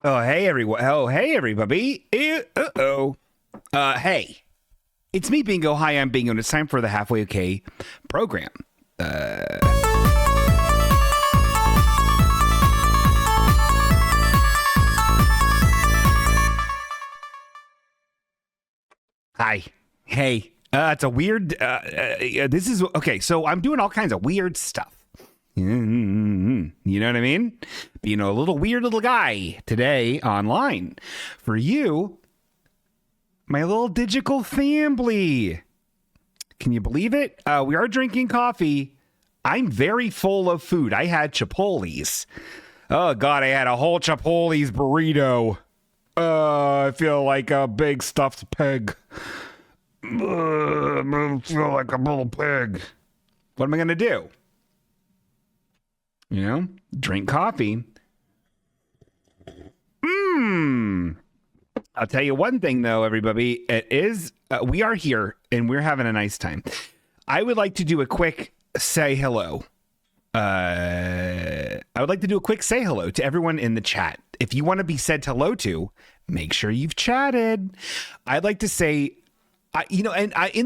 Oh, hey, everyone. Oh, hey, everybody. Hey. It's me, Bingo. Hi, I'm Bingo, and it's time for the Halfway Okay program. Hi. Hey. It's a weird... this is... Okay, so I'm doing all kinds of weird stuff. You know what I mean? Being a little weird little guy today online. For you, my little digital family. Can you believe it? We are drinking coffee. I'm very full of food. I had Chipotle's. Oh, God, I had a whole Chipotle's burrito. I feel like a big stuffed pig. I feel like a little pig. What am I going to do? You know, drink coffee. I'll tell you one thing, though, everybody. It is, we are here, and we're having a nice time. I would like to do a quick say hello. I would like to do a quick say hello to everyone in the chat. If you want to be said hello to, make sure you've chatted. I'd like to say, in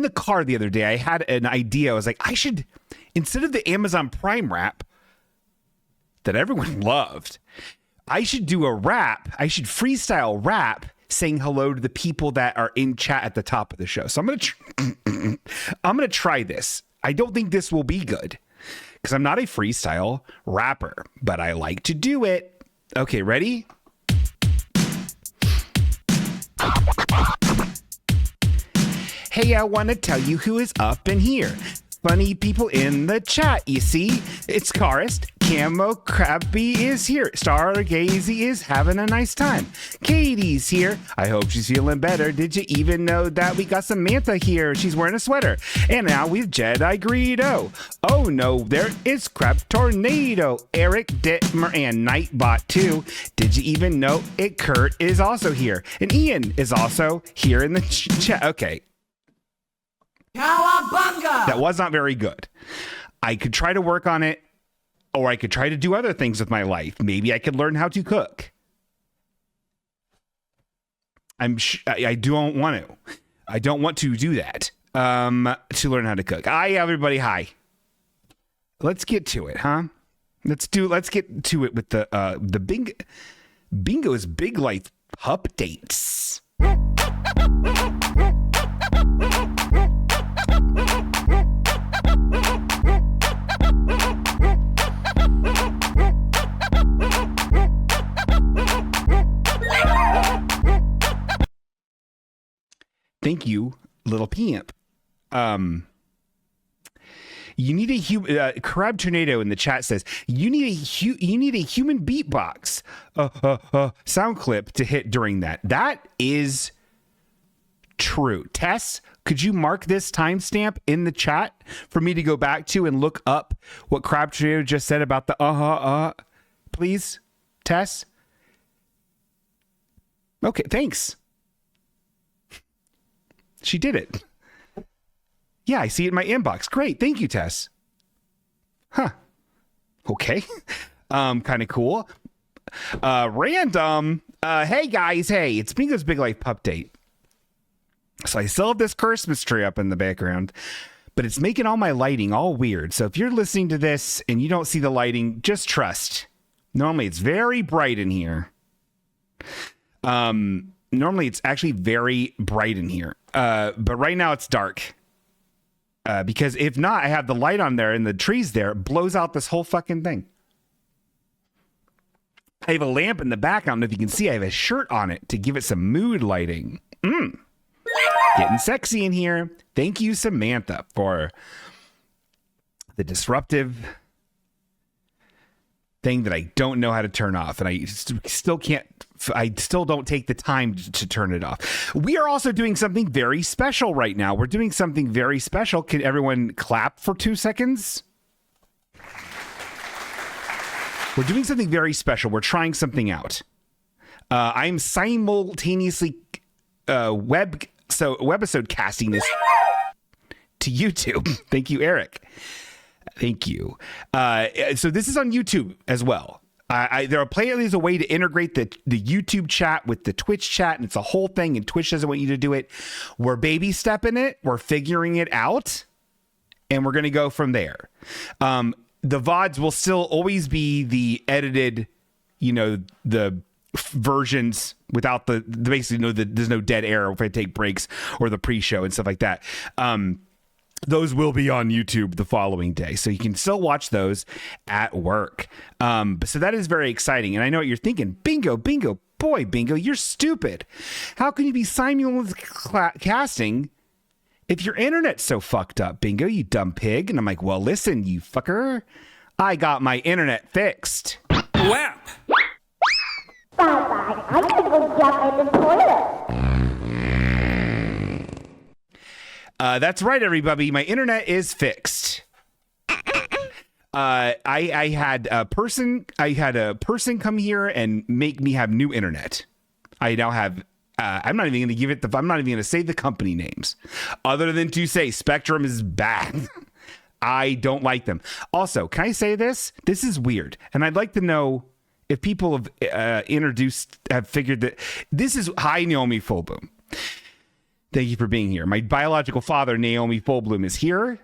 the car the other day, I had an idea. I was like, I should, instead of the Amazon Prime wrap that everyone loved, I should do a rap. I should freestyle rap saying hello to the people that are in chat at the top of the show. So I'm gonna try this. I don't think this will be good because I'm not a freestyle rapper, but I like to do it. Okay, ready? Hey, I want to tell you who is up in here. Funny people in the chat, you see. It's Karist, Camo Krabby is here. Stargazy is having a nice time. Katie's here. I hope she's feeling better. Did you even know that we got Samantha here? She's wearing a sweater. And now we've Jedi Greedo. Oh no, there is Crab Tornado. Eric Dittmer and Nightbot too. Did you even know it? Kurt is also here. And Ian is also here in the chat. Okay. Cowabunga! That was not very good. I could try to work on it, or I could try to do other things with my life. Maybe I could learn how to cook. I don't want to. I don't want to do that. To learn how to cook. Hi, everybody. Hi. Let's get to it, huh? Let's get to it with the Bingo's Big Life updates. Thank you, little pimp. You need a Crab Tornado in the chat says you need a human beatbox sound clip to hit during that. That is true. Tess, could you mark this timestamp in the chat for me to go back to and look up what Crab Tornado just said about the please, Tess? Okay, thanks. She did it. Yeah, I see it in my inbox. Great. Thank you, Tess. Huh. Okay. Kind of cool. Random. Hey, guys. Hey, it's Bingo's Big Life update. So I still have this Christmas tree up in the background, but it's making all my lighting all weird. So if you're listening to this and you don't see the lighting, just trust. Normally, it's very bright in here. Normally, it's actually very bright in here. But right now, it's dark. Because if not, I have the light on there and the trees there. It blows out this whole fucking thing. I have a lamp in the back. I don't know if you can see. I have a shirt on it to give it some mood lighting. Getting sexy in here. Thank you, Samantha, for the disruptive thing that I don't know how to turn off. And I still can't. I still don't take the time to turn it off. We are also doing something very special right now. We're doing something very special. Can everyone clap for 2 seconds? We're doing something very special. We're trying something out. I'm simultaneously webisode casting this to YouTube. Thank you, Eric. Thank you. So this is on YouTube as well. There are apparently a way to integrate the YouTube chat with the Twitch chat, and it's a whole thing, and Twitch doesn't want you to do it. We're baby stepping it. We're figuring it out, and we're going to go from there. The VODs will still always be the edited, the versions without the basically there's no dead air if I take breaks or the pre-show and stuff like that. Those will be on YouTube the following day, so you can still watch those at work. So that is very exciting, and I know what you're thinking. Bingo, boy, Bingo, you're stupid. How can you be simulcasting if your internet's so fucked up, Bingo, you dumb pig? And I'm like, well, listen, you fucker, I got my internet fixed. Whap! Bye-bye, I'm gonna go jump in the toilet. That's right, everybody. My internet is fixed. I had a person come here and make me have new internet. I now have. I'm not even going to give it. I'm not even going to say the company names, other than to say Spectrum is bad. I don't like them. Also, can I say this? This is weird, and I'd like to know if people have have figured that this is. Hi, Naomi Fullboom. Thank you for being here. My biological father, Naomi Fullbloom, is here.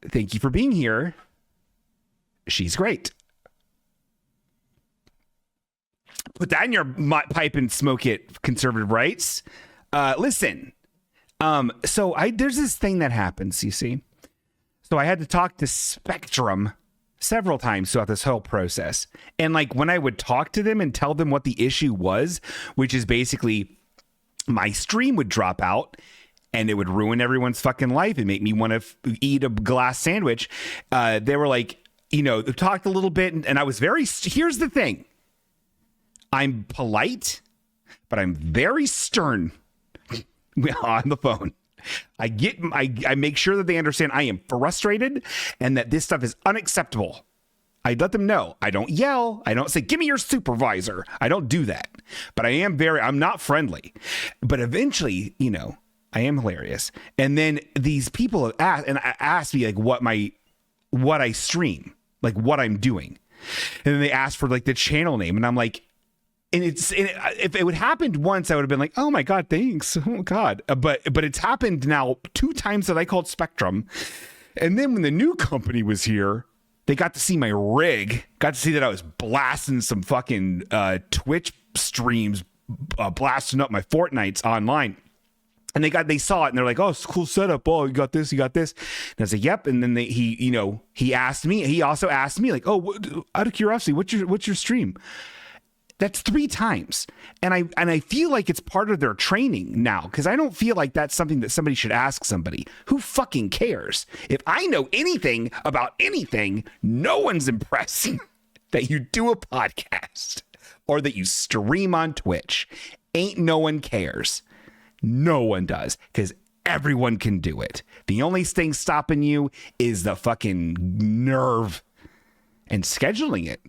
Thank you for being here. She's great. Put that in your pipe and smoke it, conservative rights. Listen. So there's this thing that happens, you see. So I had to talk to Spectrum several times throughout this whole process. And like when I would talk to them and tell them what the issue was, which is basically my stream would drop out and it would ruin everyone's fucking life and make me want to eat a glass sandwich. They were like, talked a little bit, and I was here's the thing. I'm polite, but I'm very stern on the phone. I make sure that they understand I am frustrated and that this stuff is unacceptable. I let them know. I don't yell. I don't say, give me your supervisor. I don't do that. But I'm not friendly. But eventually, I am hilarious. And then these people have asked me like what I stream, like what I'm doing. And then they asked for like the channel name. And I'm like, if it would happened once, I would have been like, oh my God, thanks. Oh God. But it's happened now 2 times that I called Spectrum. And then when the new company was here, they got to see my rig, got to see that I was blasting some fucking Twitch streams, blasting up my Fortnites online. And they saw it and they're like, oh, it's a cool setup. Oh, you got this. And I was like, yep. And then he also asked me like, oh, out of curiosity, what's your stream? That's 3 times. And I feel like it's part of their training now, because I don't feel like that's something that somebody should ask somebody. Who fucking cares? If I know anything about anything, no one's impressed that you do a podcast or that you stream on Twitch. Ain't no one cares. No one does, because everyone can do it. The only thing stopping you is the fucking nerve and scheduling it.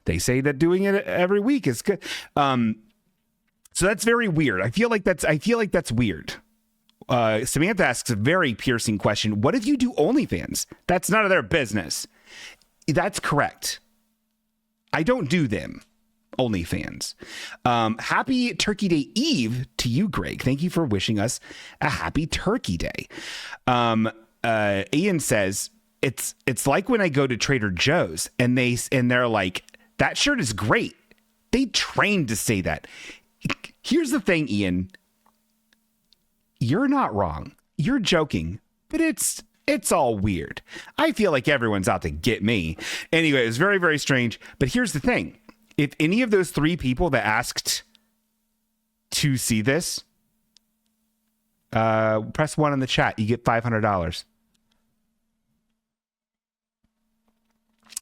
They say that doing it every week is good. So that's very weird. I feel like that's weird. Samantha asks a very piercing question. What if you do OnlyFans? That's none of their business. That's correct. I don't do them. OnlyFans. Happy Turkey Day Eve to you, Greg. Thank you for wishing us a happy Turkey Day. Ian says it's like when I go to Trader Joe's and they're like, that shirt is great. They trained to say that. Here's the thing, Ian. You're not wrong. You're joking, but it's all weird. I feel like everyone's out to get me. Anyway, it was very, very strange. But here's the thing. If any of those 3 people that asked to see this, press 1 in the chat. You get $500.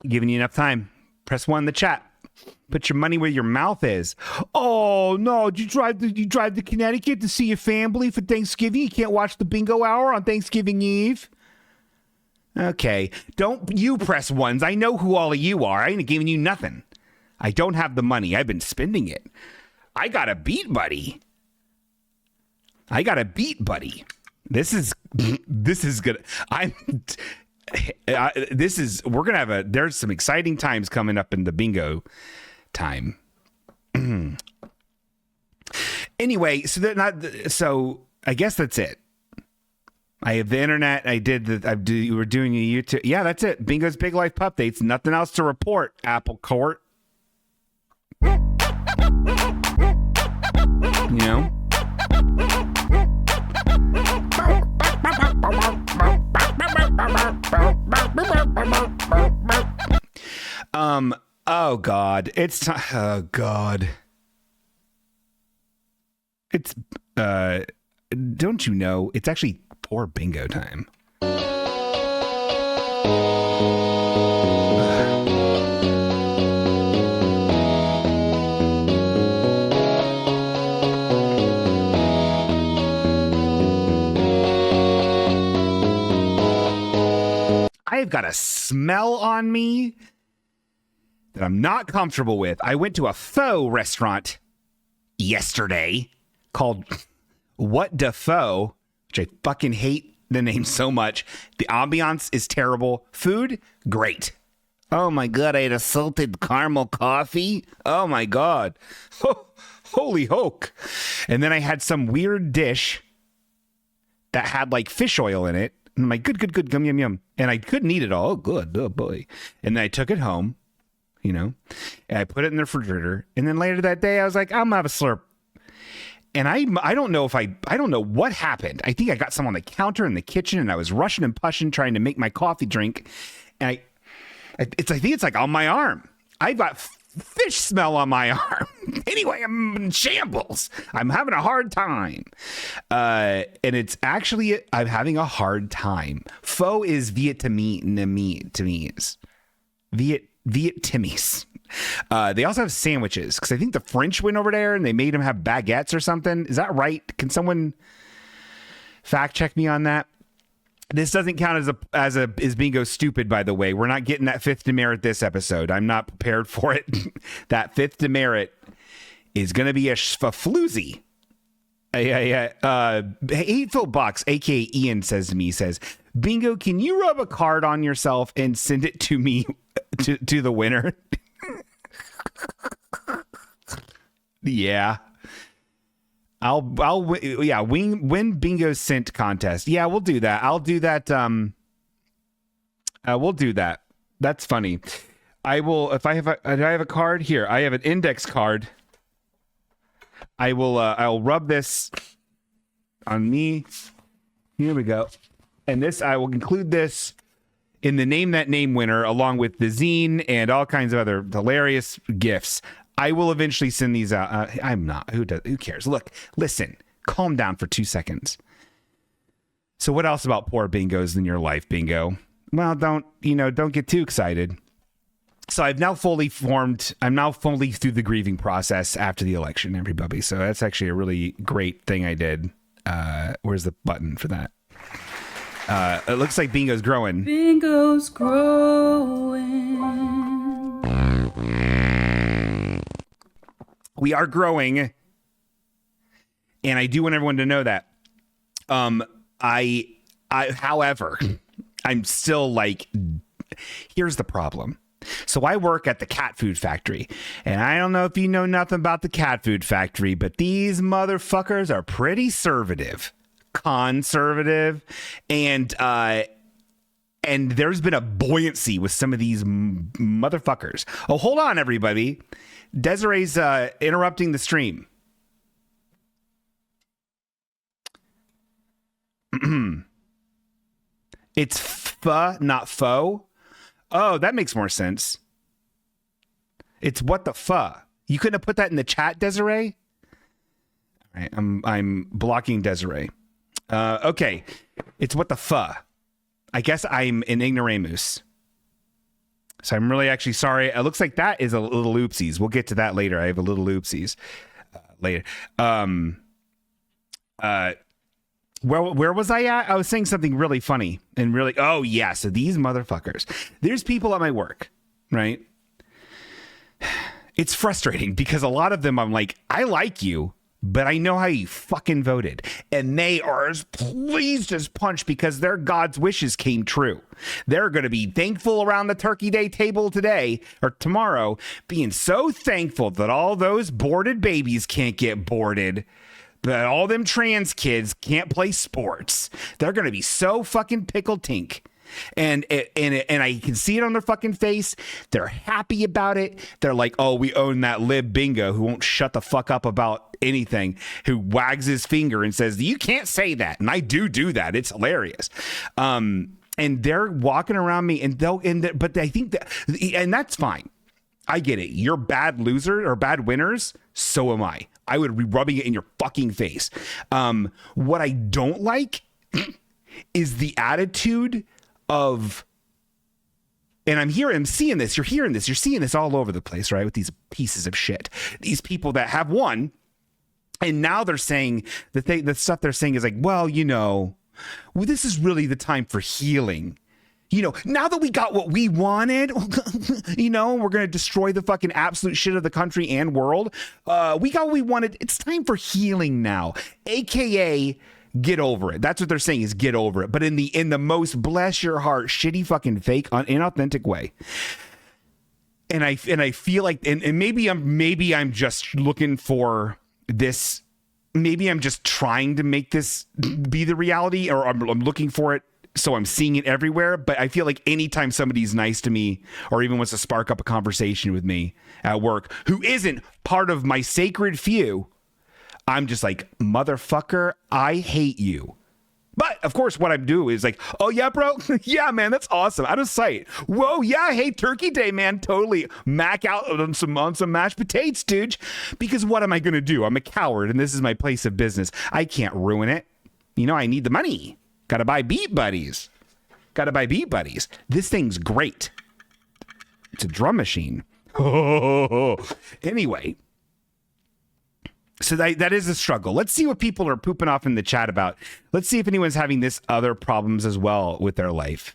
Giving you enough time. Press 1 in the chat. Put your money where your mouth is. Oh no! You drive to Connecticut to see your family for Thanksgiving? You can't watch the Bingo Hour on Thanksgiving Eve. Okay, don't you press 1s. I know who all of you are. I ain't giving you nothing. I don't have the money. I've been spending it. I got a beat, buddy. This is good. There's some exciting times coming up in the bingo time. Anyway, so I guess that's it. I have the internet. You were doing a YouTube. Yeah, that's it. Bingo's Big Life Updates. Nothing else to report, Apple Court. You know? Oh God. Oh God. It's don't you know, it's actually poor bingo time. I've got a smell on me that I'm not comfortable with. I went to a faux restaurant yesterday called What Da Faux, which I fucking hate the name so much. The ambiance is terrible. Food, great. Oh my God, I had a salted caramel coffee. Oh my God. Holy hoke. And then I had some weird dish that had like fish oil in it. And I'm like, good, yum, yum, yum. And I couldn't eat it all. Oh, good, oh boy. And then I took it home, you know, and I put it in the refrigerator. And then later that day, I was like, I'm gonna have a slurp. And I don't know what happened. I think I got some on the counter in the kitchen, and I was rushing and pushing trying to make my coffee drink. And I think it's like on my arm. I've got fish smell on my arm. Anyway, I'm in shambles. I'm having a hard time. And it's actually, I'm having a hard time. Pho is Vietnamese. Vietnamese. They also have sandwiches, because I think the French went over there and they made them have baguettes or something. Is that right? Can someone fact check me on that? This doesn't count as bingo stupid, by the way. We're not getting that fifth demerit this episode. I'm not prepared for it. That fifth demerit is going to be a floozy. Hateful Box, aka Ian, says to me, Bingo, can you rub a card on yourself and send it to me to the winner? Yeah. Win Bingo Scent contest. Yeah, we'll do that. I'll do that. We'll do that. That's funny. I will, if I have a card here. I have an index card. I'll rub this on me. Here we go. And I will include this in the Name That Name winner, along with the zine and all kinds of other hilarious gifts. I will eventually send these out. I'm not. Who cares? Look, listen, calm down for 2 seconds. So what else about poor bingos in your life, Bingo? Well, don't get too excited. So I'm now fully through the grieving process after the election, everybody. So that's actually a really great thing I did. Where's the button for that? It looks like Bingo's growing. Bingo's growing. We are growing, and I do want everyone to know that. However, I'm still like, here's the problem. So I work at the cat food factory, and I don't know if you know nothing about the cat food factory, but these motherfuckers are pretty conservative, and there's been a buoyancy with some of these motherfuckers. Oh, hold on, everybody. Desiree's interrupting the stream. It's pho, not faux. Oh, that makes more sense. It's what the pho. You couldn't have put that in the chat, Desiree? All right, I'm blocking Desiree. Okay, it's what the pho. I guess I'm an ignoramus. So I'm really actually sorry. It looks like that is a little oopsies. We'll get to that later. I have a little oopsies later. Where was I at? I was saying something really funny and really, oh yeah. So these motherfuckers, there's people at my work, right? It's frustrating because a lot of them, I'm like, I like you, but I know how you fucking voted. And they are as pleased as punch because their God's wishes came true. They're going to be thankful around the Turkey Day table today or tomorrow, being so thankful that all those boarded babies can't get boarded, that all them trans kids can't play sports. They're going to be so fucking pickled tink. And I can see it on their fucking face. They're happy about it. They're like, oh, we own that lib bingo who won't shut the fuck up about anything, who wags his finger and says, you can't say that. And I do that. It's hilarious. And they're walking around me but I think that, and that's fine. I get it. You're bad losers or bad winners. So am I. I would be rubbing it in your fucking face. What I don't like is the attitude of, and I'm seeing this, you're hearing this, you're seeing this all over the place, right? With these pieces of shit, these people that have won, and now they're saying the stuff they're saying is like, well, this is really the time for healing. Now that we got what we wanted, we're going to destroy the fucking absolute shit of the country and world. We got what we wanted. It's time for healing now, AKA get over it. That's what they're saying, is get over it. But in the most bless your heart, shitty fucking fake, inauthentic way. And I feel like, and maybe I'm just looking for this. Maybe I'm just trying to make this be the reality, or I'm looking for it, so I'm seeing it everywhere. But I feel like anytime somebody's nice to me or even wants to spark up a conversation with me at work who isn't part of my sacred few, I'm just like, motherfucker, I hate you. But of course, what I do is like, oh yeah, bro. Yeah, man, that's awesome. Out of sight. Whoa, yeah, hey, Turkey Day, man. Totally mac out on some mashed potatoes, dude. Because what am I going to do? I'm a coward, and this is my place of business. I can't ruin it. I need the money. Got to buy Beat Buddies. This thing's great. It's a drum machine. Anyway. So that is a struggle. Let's see what people are pooping off in the chat about. Let's see if anyone's having this other problems as well with their life.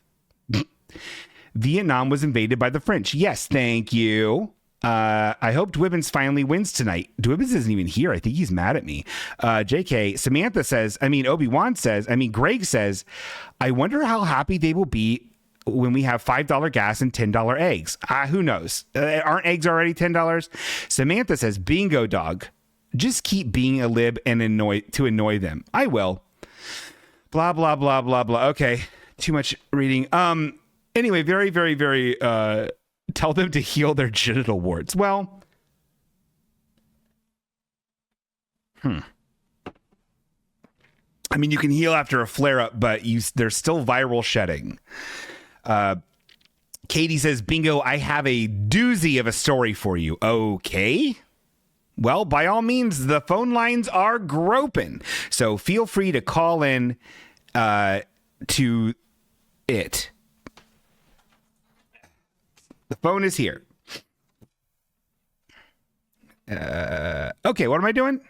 Vietnam was invaded by the French. Yes, thank you. I hope Dwibbins finally wins tonight. Dwibbins isn't even here. I think he's mad at me. JK, Samantha says, Obi-Wan says, Greg says, I wonder how happy they will be when we have $5 gas and $10 eggs. Who knows? Aren't eggs already $10? Samantha says, bingo dog. Just keep being a lib and annoy them. I will. Blah, blah, blah, blah, blah. Okay. Too much reading. Anyway, very, very, very, tell them to heal their genital warts. Well, you can heal after a flare up, but there's still viral shedding. Katie says, bingo, I have a doozy of a story for you. Okay. Well, by all means, the phone lines are groping. So feel free to call in to it. The phone is here. Okay, what am I doing?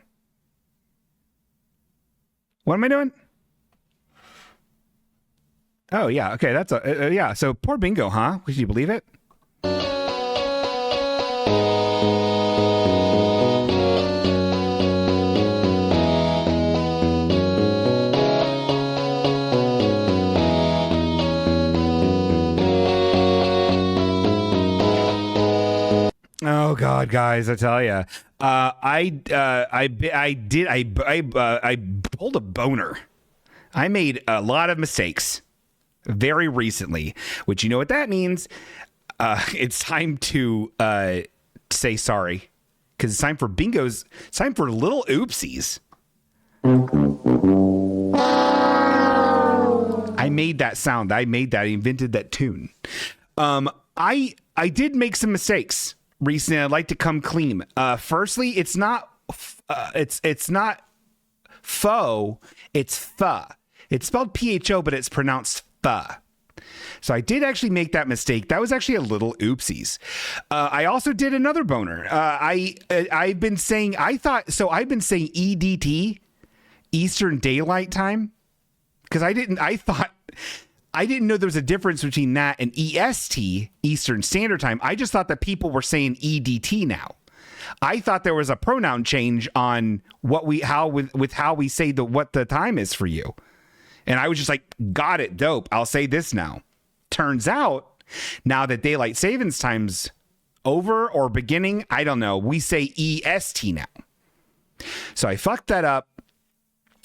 Oh, yeah. Okay, that's yeah. So poor Bingo, huh? Can you believe it? Oh God, guys, I tell you, I pulled a boner. I made a lot of mistakes very recently, which you know what that means. It's time to say sorry, because it's time for bingos. It's time for little oopsies. I made that sound. I invented that tune. I did make some mistakes recently. I'd like to come clean. Firstly, it's not faux, it's pho. It's spelled PHO, but it's pronounced pho. So I did actually make that mistake. That was actually a little oopsies. I also did another boner. I've been saying EDT, Eastern Daylight Time, because I didn't know there was a difference between that and EST, Eastern Standard Time. I just thought that people were saying EDT now. I thought there was a pronoun change on what we how we say what the time is for you. And I was just like, got it, dope. I'll say this now. Turns out, now that daylight savings time's over or beginning, I don't know. We say EST now. So I fucked that up.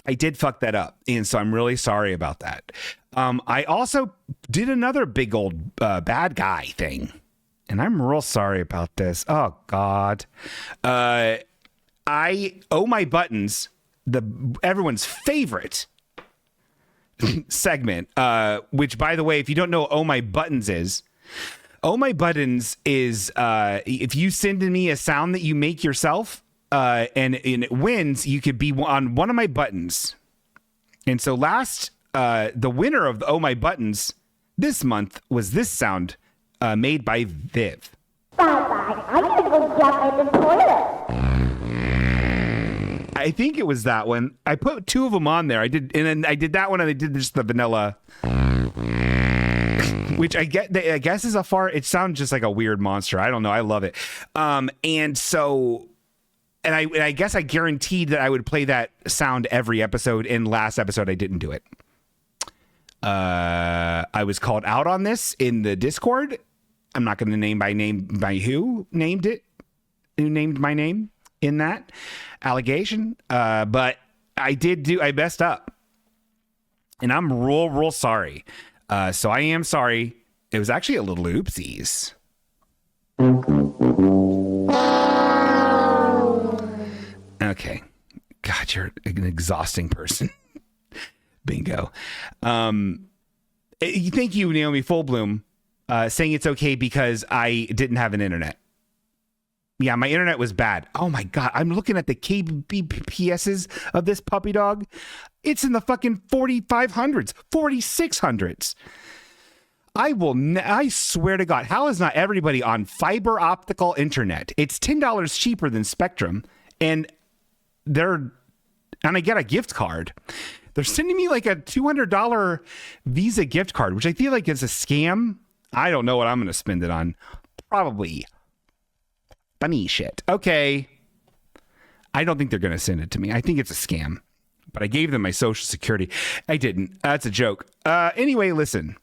I did fuck that up. And so I'm really sorry about that. I also did another big old bad guy thing. And I'm real sorry about this. Oh, God. I owe my buttons, everyone's favorite segment, which, by the way, if you don't know what Oh My Buttons is, Oh My Buttons is if you send me a sound that you make yourself and it wins, you could be on one of my buttons. And so the winner of the Oh My Buttons this month was this sound made by Viv. Bye-bye. I'm gonna go jump in the toilet. I think it was that one. I put two of them on there. I did that one, and I did just the vanilla, which I guess is it sounds just like a weird monster. I don't know. I love it. And so, and I guess I guaranteed that I would play that sound every episode. In last episode, I didn't do it. I was called out on this in the Discord. I'm not going to name by who named my name in that allegation. But I messed up, and I'm real sorry. So I am sorry. It was actually a little oopsies. Okay. God, you're an exhausting person. Bingo. Thank you, Naomi Fullbloom, saying it's okay because I didn't have an internet. Yeah, my internet was bad. Oh my God. I'm looking at the kbps's of this puppy dog. It's in the fucking 4500s, 4600s. I swear to God, how is not everybody on fiber optical internet? It's $10 cheaper than Spectrum, and I get a gift card. They're sending me like a $200 Visa gift card, which I feel like is a scam. I don't know what I'm going to spend it on. Probably funny shit. Okay. I don't think they're going to send it to me. I think it's a scam, but I gave them my social security. I didn't. That's a joke. Anyway, listen.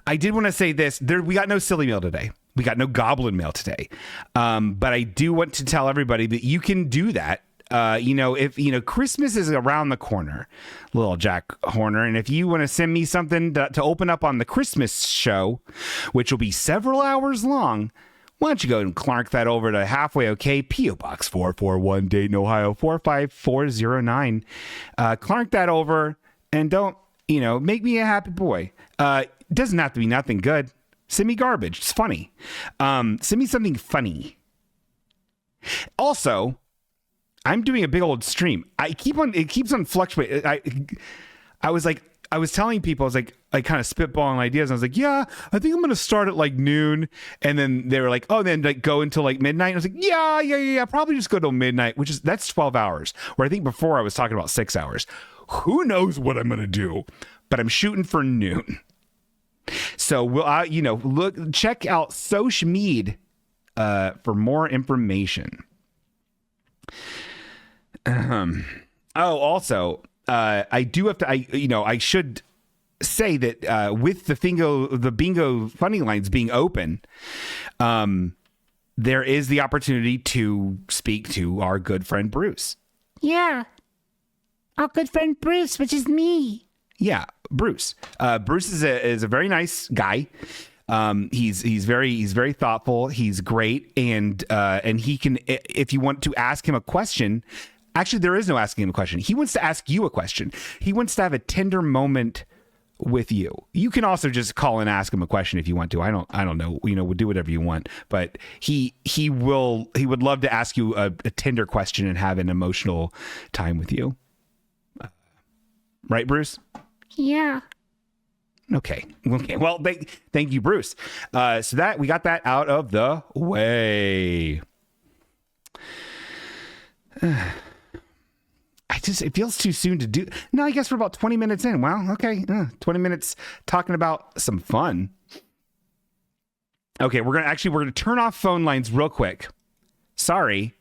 I did want to say this. We got no silly mail today. We got no goblin mail today. But I do want to tell everybody that you can do that. If Christmas is around the corner, little Jack Horner, and if you want to send me something to open up on the Christmas show, which will be several hours long, why don't you go and clark that over to Halfway Okay, P.O. Box 441, Dayton, Ohio 45409. Clark that over, and don't, make me a happy boy. It doesn't have to be nothing good. Send me garbage. It's funny. Send me something funny. Also, I'm doing a big old stream. It keeps on fluctuating. I was telling people, I was like, I kind of spitballing ideas. And I was like, yeah, I think I'm going to start at like noon. And then they were like, oh, then like go until like midnight. And I was like, yeah. Probably just go till midnight, that's 12 hours. Where I think before I was talking about 6 hours. Who knows what I'm going to do, but I'm shooting for noon. So we'll, check out Social Mead, for more information. Also, I do have to, I should say that, with the bingo funny lines being open, there is the opportunity to speak to our good friend Bruce. Yeah. Our good friend Bruce, which is me. Yeah, Bruce. Bruce is a very nice guy. He's very thoughtful. He's great, and he can, if you want to ask him a question. Actually, there is no asking him a question. He wants to ask you a question. He wants to have a tender moment with you. You can also just call and ask him a question if you want to. I don't know. We'll do whatever you want. But he would love to ask you a tender question and have an emotional time with you. Right, Bruce? Yeah. Okay. Well, thank you, Bruce. So that we got that out of the way. It feels too soon to do. No, I guess we're about 20 minutes in. Well, okay. 20 minutes talking about some fun. Okay, we're gonna turn off phone lines real quick. Sorry.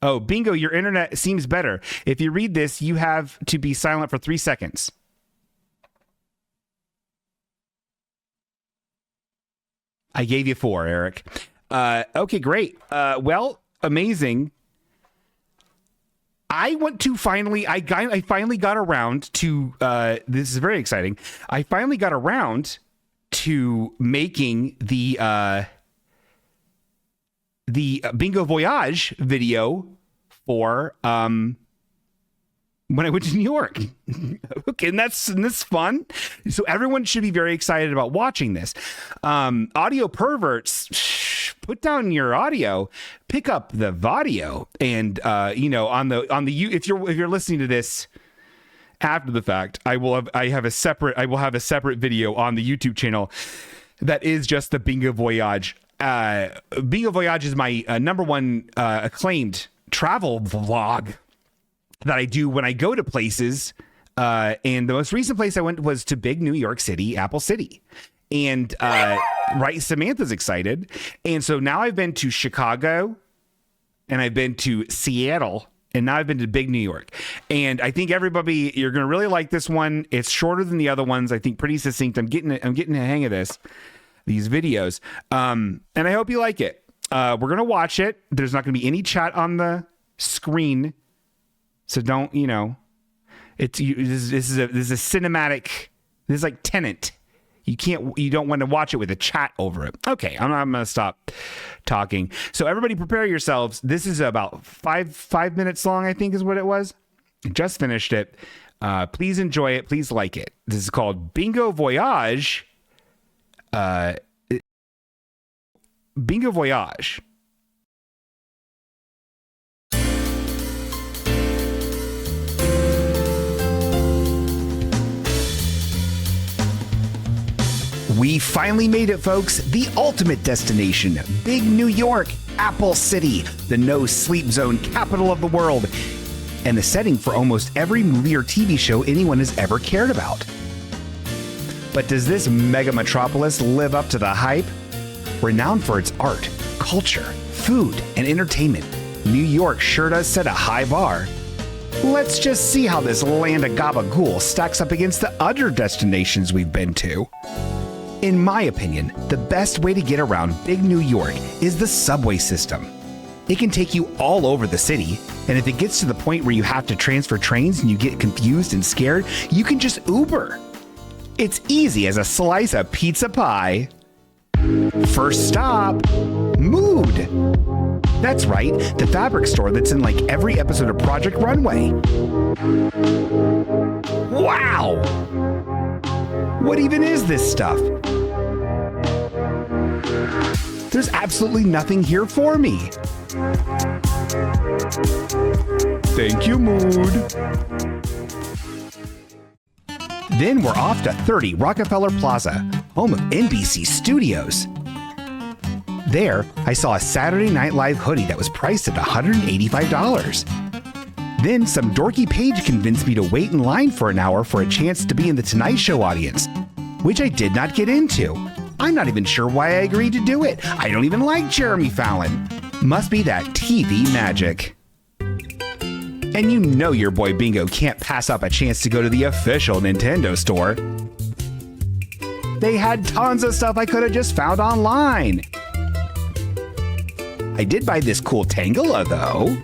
Oh, Bingo, your internet seems better. If you read this, you have to be silent for 3 seconds. I gave you 4, Eric. Okay, great. Well, amazing. I want to finally, I finally got around to, this is very exciting. I finally got around to making the Bingovoyage video for, when I went to New York. Okay, and that's fun. So everyone should be very excited about watching this. Audio perverts, put down your audio, pick up the video, and if you're listening to this after the fact, I will have a separate video on the YouTube channel that is just the Bingovoyage. Bingovoyage is my number one acclaimed travel vlog that I do when I go to places. And the most recent place I went was to big New York City, Apple City. And right, Samantha's excited. And so now I've been to Chicago and I've been to Seattle and now I've been to big New York. And I think everybody, you're going to really like this one. It's shorter than the other ones. I think pretty succinct. I'm getting the hang of these videos. And I hope you like it. We're going to watch it. There's not going to be any chat on the screen. So don't, this is a cinematic, this is like Tenet. You don't want to watch it with a chat over it. Okay, I'm going to stop talking. So everybody prepare yourselves. This is about five minutes long, I think is what it was. Just finished it. Please enjoy it. Please like it. This is called Bingovoyage. Bingovoyage. We finally made it, folks. The ultimate destination, big New York, Apple City, the no-sleep zone capital of the world, and the setting for almost every movie or TV show anyone has ever cared about. But does this mega metropolis live up to the hype? Renowned for its art, culture, food, and entertainment, New York sure does set a high bar. Let's just see how this land of gabagool stacks up against the other destinations we've been to. In my opinion, the best way to get around big New York is the subway system. It can take you all over the city, and if it gets to the point where you have to transfer trains and you get confused and scared, you can just Uber. It's easy as a slice of pizza pie. First stop, Mood. That's right, the fabric store that's in like every episode of Project Runway. Wow! What even is this stuff? There's absolutely nothing here for me. Thank you, Mood. Then we're off to 30 Rockefeller Plaza, home of NBC Studios. There, I saw a Saturday Night Live hoodie that was priced at $185. Then some dorky page convinced me to wait in line for an hour for a chance to be in the Tonight Show audience, which I did not get into. I'm not even sure why I agreed to do it. I don't even like Jeremy Fallon. Must be that TV magic. And you know your boy Bingo can't pass up a chance to go to the official Nintendo store. They had tons of stuff I could have just found online. I did buy this cool Tangela though.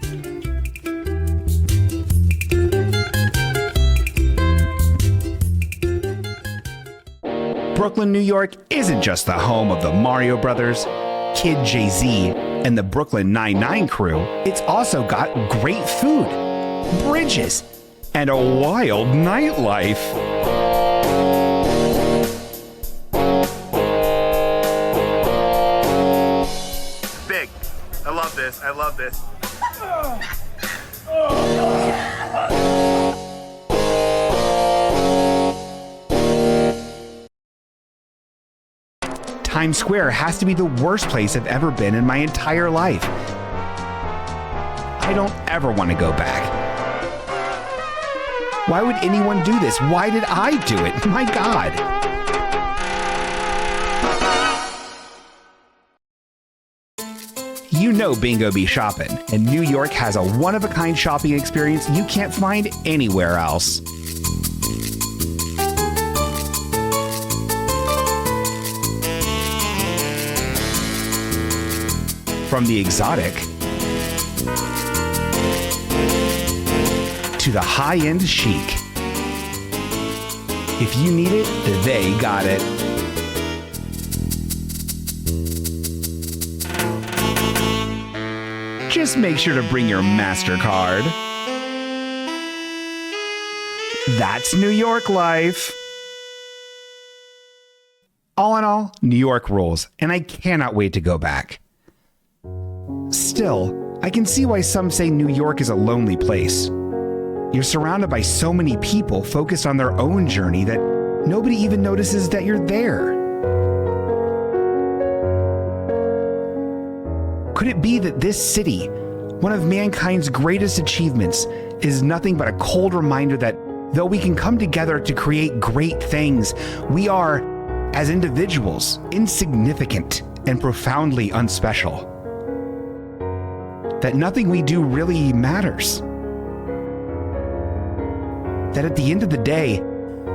Brooklyn, New York isn't just the home of the Mario Brothers, Kid Jay-Z, and the Brooklyn Nine-Nine crew. It's also got great food, bridges, and a wild nightlife. Big. I love this. I love this. Times Square has to be the worst place I've ever been in my entire life. I don't ever want to go back. Why would anyone do this? Why did I do it? My God. know Bingo be shopping, and New York has a one-of-a-kind shopping experience you can't find anywhere else. From the exotic to the high-end chic. If you need it, they got it. Just make sure to bring your MasterCard. That's New York life. All in all, New York rules, and I cannot wait to go back. Still, I can see why some say New York is a lonely place. You're surrounded by so many people focused on their own journey that nobody even notices that you're there. Could it be that this city, one of mankind's greatest achievements, is nothing but a cold reminder that though we can come together to create great things, we are, as individuals, insignificant and profoundly unspecial? That nothing we do really matters. That at the end of the day,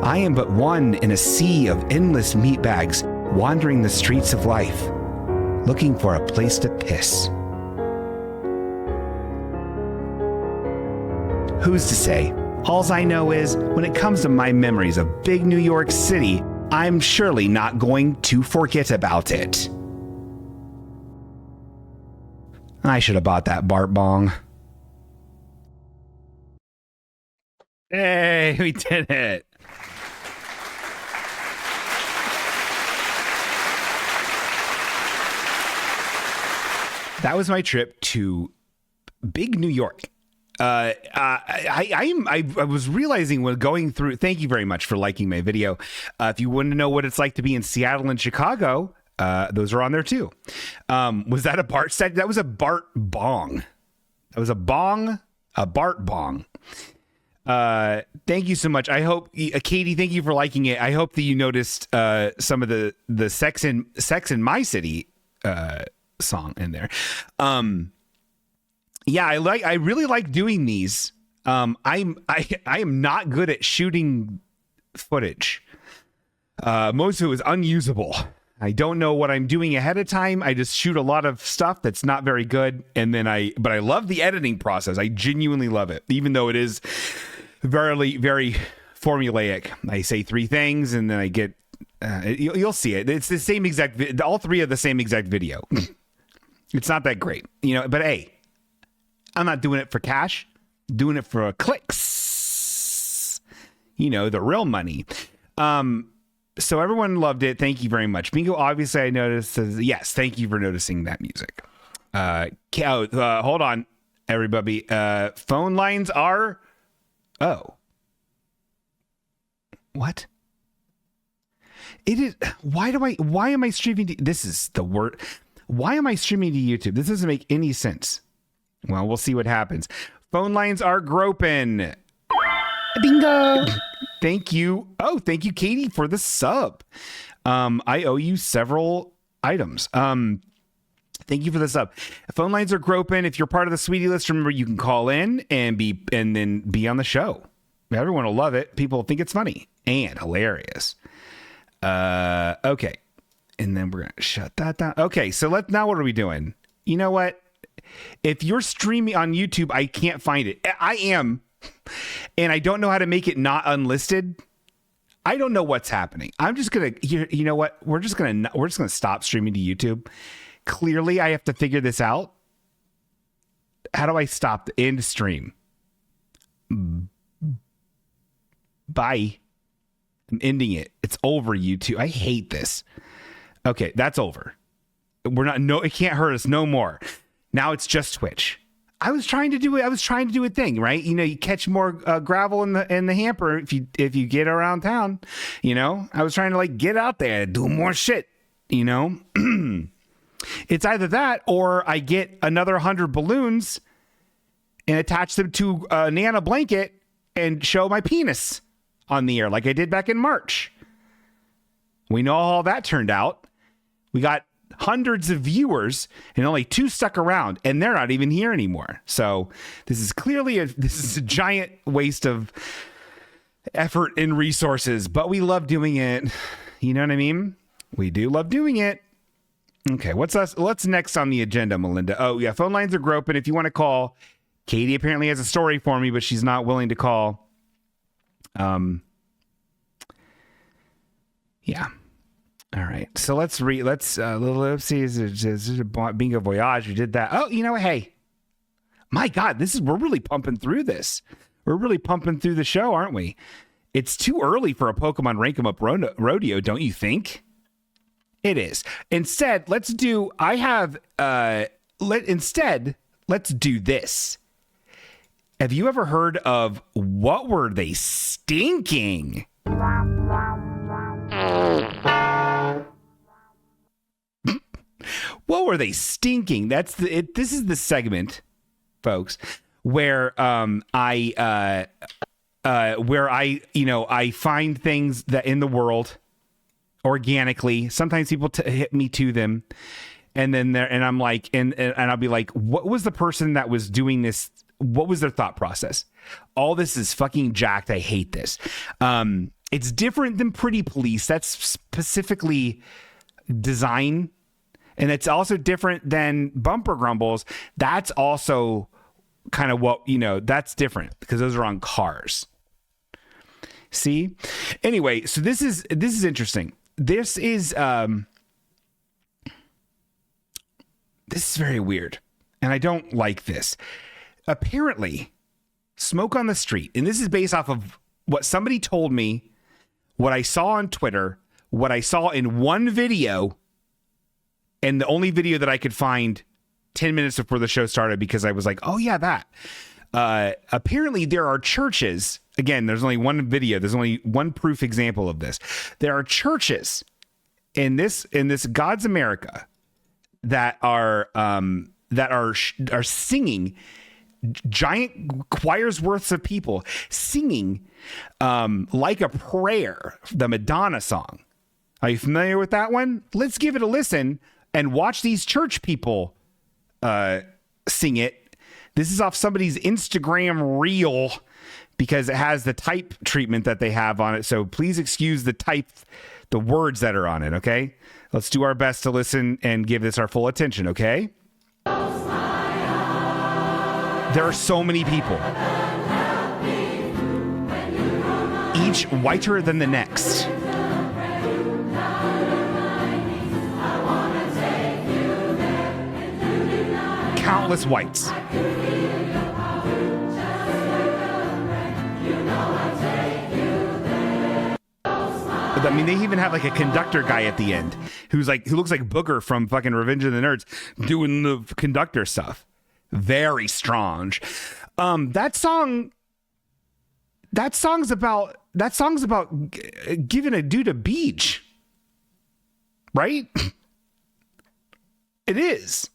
I am but one in a sea of endless meatbags wandering the streets of life, looking for a place to piss. Who's to say? Alls I know is, when it comes to my memories of big New York City, I'm surely not going to forget about it. I should have bought that Bart bong. Hey, we did it. That was my trip to big New York. I was realizing when going through, thank you very much for liking my video. If you want to know what it's like to be in Seattle and Chicago, those are on there too. Was that a Bart set? That was a Bart bong. That was a Bart bong. Thank you so much. I hope, Katie, thank you for liking it. I hope that you noticed some of the Sex in My City song in there. Yeah, I really like doing these. I am not good at shooting footage. Most of it was unusable. I don't know what I'm doing ahead of time. I just shoot a lot of stuff that's not very good, and then but I love the editing process. I genuinely love it, even though it is very, very formulaic. I say three things, and then I get. You'll see it. It's the same exact. All three are the same exact video. It's not that great, But hey, I'm not doing it for cash. I'm doing it for clicks. The real money. So everyone loved it. Thank you very much. Bingo, obviously, I noticed. Says, yes, thank you for noticing that music. Hold on, everybody. Phone lines are. Oh. What? It is. Why am I streaming to, this is the word. Why am I streaming to YouTube? This doesn't make any sense. Well, we'll see what happens. Phone lines are groping. Bingo. Thank you. Oh, thank you, Katie, for the sub. I owe you several items. Thank you for the sub. Phone lines are groping. If you're part of the sweetie list, remember you can call in and then be on the show. Everyone will love it. People think it's funny and hilarious. Okay. And then we're going to shut that down. Okay. So now what are we doing? You know what? If you're streaming on YouTube, I can't find it. I am. And I don't know how to make it not unlisted. I don't know what's happening. I'm just going to, you know what? We're just going to stop streaming to YouTube. Clearly, I have to figure this out. How do I stop the end stream? Bye. I'm ending it. It's over, YouTube. I hate this. Okay, that's over. It can't hurt us no more. Now it's just Twitch. I was trying to do a thing, right? You catch more gravel in the hamper if you get around town. I was trying to get out there, do more shit. It's either that or I get another 100 balloons and attach them to a Nana blanket and show my penis on the air like I did back in March. We know how all that turned out. We got hundreds of viewers and only 2 stuck around, and they're not even here anymore. So this is clearly a giant waste of effort and resources, but we love doing it. You know what I mean? We do love doing it. Okay, what's next on the agenda, Melinda? Oh yeah, phone lines are groping. If you want to call, Katie apparently has a story for me, but she's not willing to call. Yeah. All right. So let's see. Bingovoyage. We did that. Oh, you know what? Hey, my God, we're really pumping through this. We're really pumping through the show, aren't we? It's too early for a Pokemon Rank 'em Up rodeo, don't you think? It is. Instead, let's do this. Have you ever heard of What Were They Stinking? What were they stinking? This is the segment, folks, where I find things that in the world organically. Sometimes people hit me to them, and then I'm like, and I'll be like, what was the person that was doing this? What was their thought process? All this is fucking jacked. I hate this. It's different than Pretty Police. That's specifically design. And it's also different than Bumper Grumbles. That's also kind of what, that's different because those are on cars. See? Anyway, so this is interesting. This is very weird. And I don't like this. Apparently, Smoke on the Street, and this is based off of what somebody told me, what I saw on Twitter, what I saw in one video, and the only video that I could find 10 minutes before the show started because I was like, oh yeah, that. Apparently there are churches, again, there's only one video, there's only one proof example of this. There are churches in this God's America that are singing, giant choirs worths of people singing like a prayer, the Madonna song. Are you familiar with that one? Let's give it a listen and watch these church people sing it. This is off somebody's Instagram reel because it has the type treatment that they have on it. So please excuse the words that are on it, okay? Let's do our best to listen and give this our full attention, okay? There are so many people, each whiter than the next. Countless whites. I mean, they even have like a conductor guy at the end who looks like Booger from fucking Revenge of the Nerds doing the conductor stuff. Very strange. That song's about giving a dude a beach, right? It is.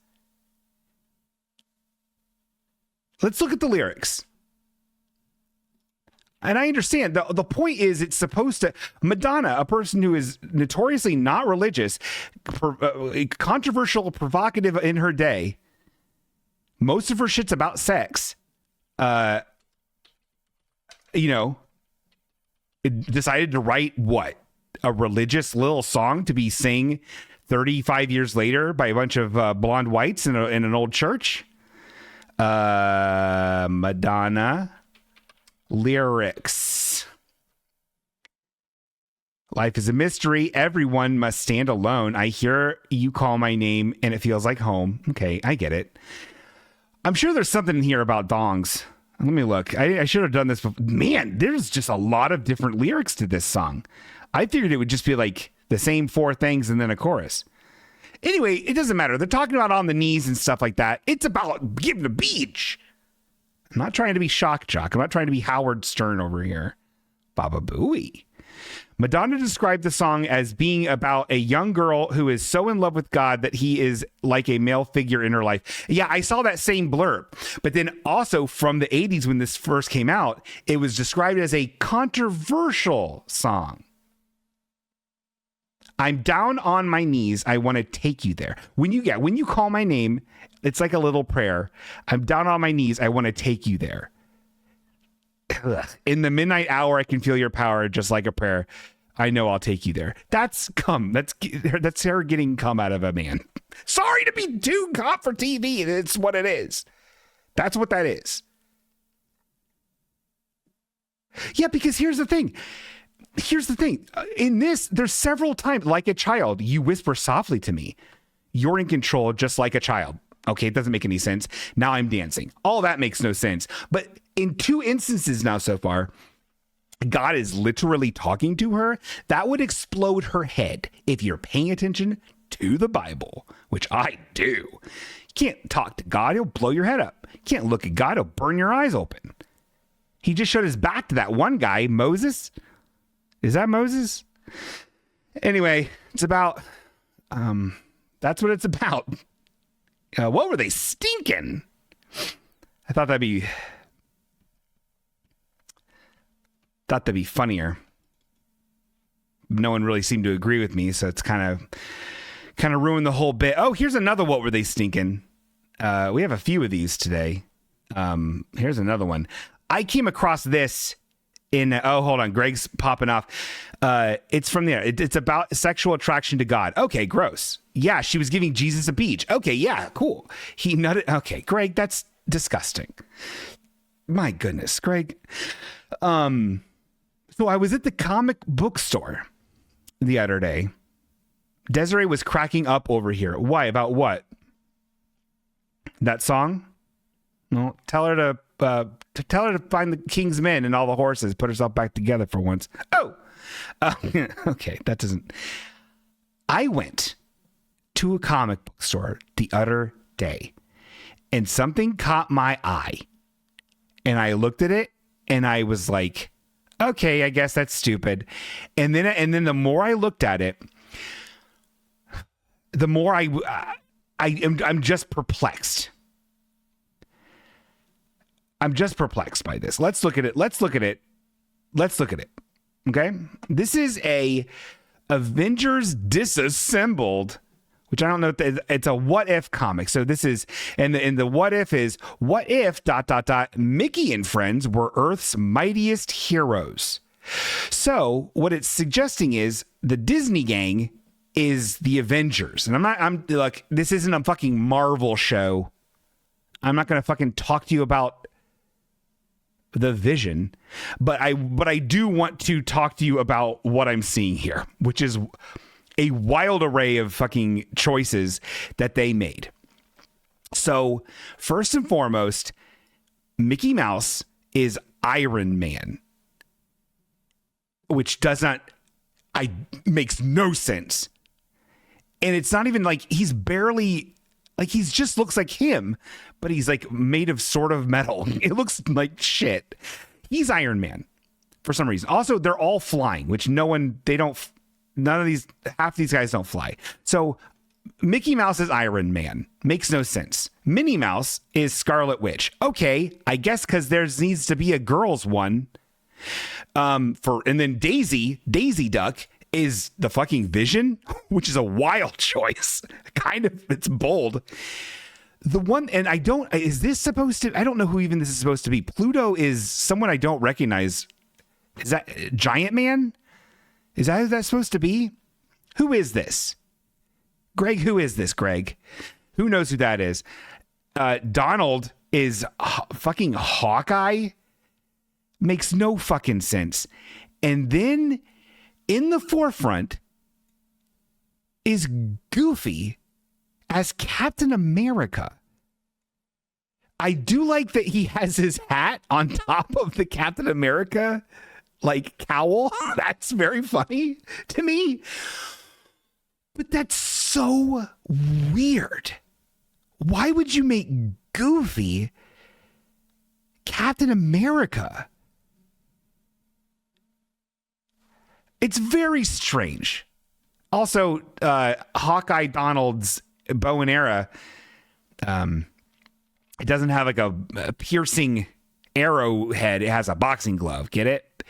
Let's look at the lyrics. And I understand the point is it's supposed to, Madonna, a person who is notoriously not religious, controversial, provocative in her day. Most of her shit's about sex. Decided to write what? A religious little song to be sing 35 years later by a bunch of blonde whites in an old church. Madonna lyrics. Life is a mystery. Everyone must stand alone. I hear you call my name and it feels like home. Okay, I get it. I'm sure there's something in here about dongs. Let me look. I should have done this before. Man, there's just a lot of different lyrics to this song. I figured it would just be like the same 4 things and then a chorus. Anyway, it doesn't matter. They're talking about on the knees and stuff like that. It's about giving a beach. I'm not trying to be shock jock. I'm not trying to be Howard Stern over here. Baba Booey. Madonna described the song as being about a young girl who is so in love with God that he is like a male figure in her life. Yeah, I saw that same blurb. But then also from the 80s when this first came out, it was described as a controversial song. I'm down on my knees. I want to take you there. When you call my name, it's like a little prayer. I'm down on my knees. I want to take you there. Ugh. In the midnight hour, I can feel your power just like a prayer. I know I'll take you there. That's cum. That's her getting cum out of a man. Sorry to be too hot for TV. It's what it is. That's what that is. Yeah, because here's the thing. In this, there's several times, like a child, you whisper softly to me. You're in control just like a child. Okay, it doesn't make any sense. Now I'm dancing. All that makes no sense. But in 2 instances now so far, God is literally talking to her. That would explode her head if you're paying attention to the Bible, which I do. You can't talk to God. He'll blow your head up. You can't look at God. He'll burn your eyes open. He just showed his back to that one guy, Moses. Is that Moses? Anyway, it's about, that's what it's about. What were they stinking? I thought that'd be funnier. No one really seemed to agree with me, so it's kind of ruined the whole bit. Oh, here's another what were they stinking? We have a few of these today. Here's another one. I came across this in, hold on, Greg's popping off. It's from there. It's about sexual attraction to God. Okay, gross. Yeah, she was giving Jesus a beach. Okay, yeah, cool. He nutted. Okay, Greg, that's disgusting. My goodness, Greg. So I was at the comic book store the other day. Desiree was cracking up over here. Why? About what? That song? No, tell her to find the king's men and all the horses. Put herself back together for once. Oh, okay. That doesn't. I went to a comic book store the other day, and something caught my eye, and I looked at it, and I was like, okay, I guess that's stupid. And then the more I looked at it, the more I'm just perplexed. I'm just perplexed by this. Let's look at it. Okay. This is a Avengers Disassembled, which I don't know. It's a what if comic. So this is, and the what if is what if ... Mickey and friends were Earth's mightiest heroes. So what it's suggesting is the Disney gang is the Avengers. And I'm like, this isn't a fucking Marvel show. I'm not going to fucking talk to you about the Vision, but I do want to talk to you about what I'm seeing here, which is a wild array of fucking choices that they made. So first and foremost, Mickey Mouse is Iron Man, which makes no sense. And it's not even like he's barely, like he's just looks like him, but he's like made of sort of metal. It looks like shit. He's Iron Man for some reason. Also, they're all flying, which half these guys don't fly. So Mickey Mouse is Iron Man. Makes no sense. Minnie Mouse is Scarlet Witch. Okay, I guess because there needs to be a girls one. And then Daisy Duck is the fucking Vision, which is a wild choice. Kind of, it's bold. The one, and I don't know who even this is supposed to be. Pluto is someone I don't recognize. Is that Giant Man? Is that who that's supposed to be? Who is this? Greg, who is this, Greg? Who knows who that is? Donald is fucking Hawkeye? Makes no fucking sense. And then in the forefront is Goofy as Captain America. I do like that he has his hat on top of the Captain America like cowl. That's very funny to me. But that's so weird. Why would you make Goofy Captain America? It's very strange. Also, Hawkeye Donald's bow and arrow, it doesn't have like a piercing arrowhead. It has a boxing glove. Get it?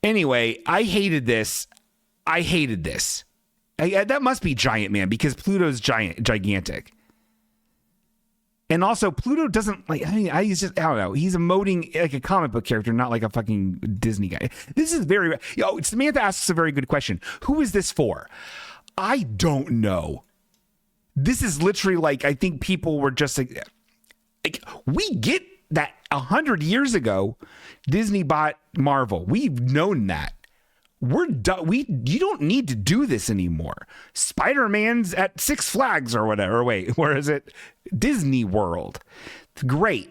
Anyway, I hated this. That must be Giant Man because Pluto's gigantic. And also, Pluto doesn't like. I don't know. He's emoting like a comic book character, not like a fucking Disney guy. This is very. Samantha asks a very good question. Who is this for? I don't know. This is literally like, I think people were just like we get that 100 years ago, Disney bought Marvel. We've known that. We're done. You don't need to do this anymore. Spider-Man's at Six Flags or whatever. Wait, where is it? Disney World. Great.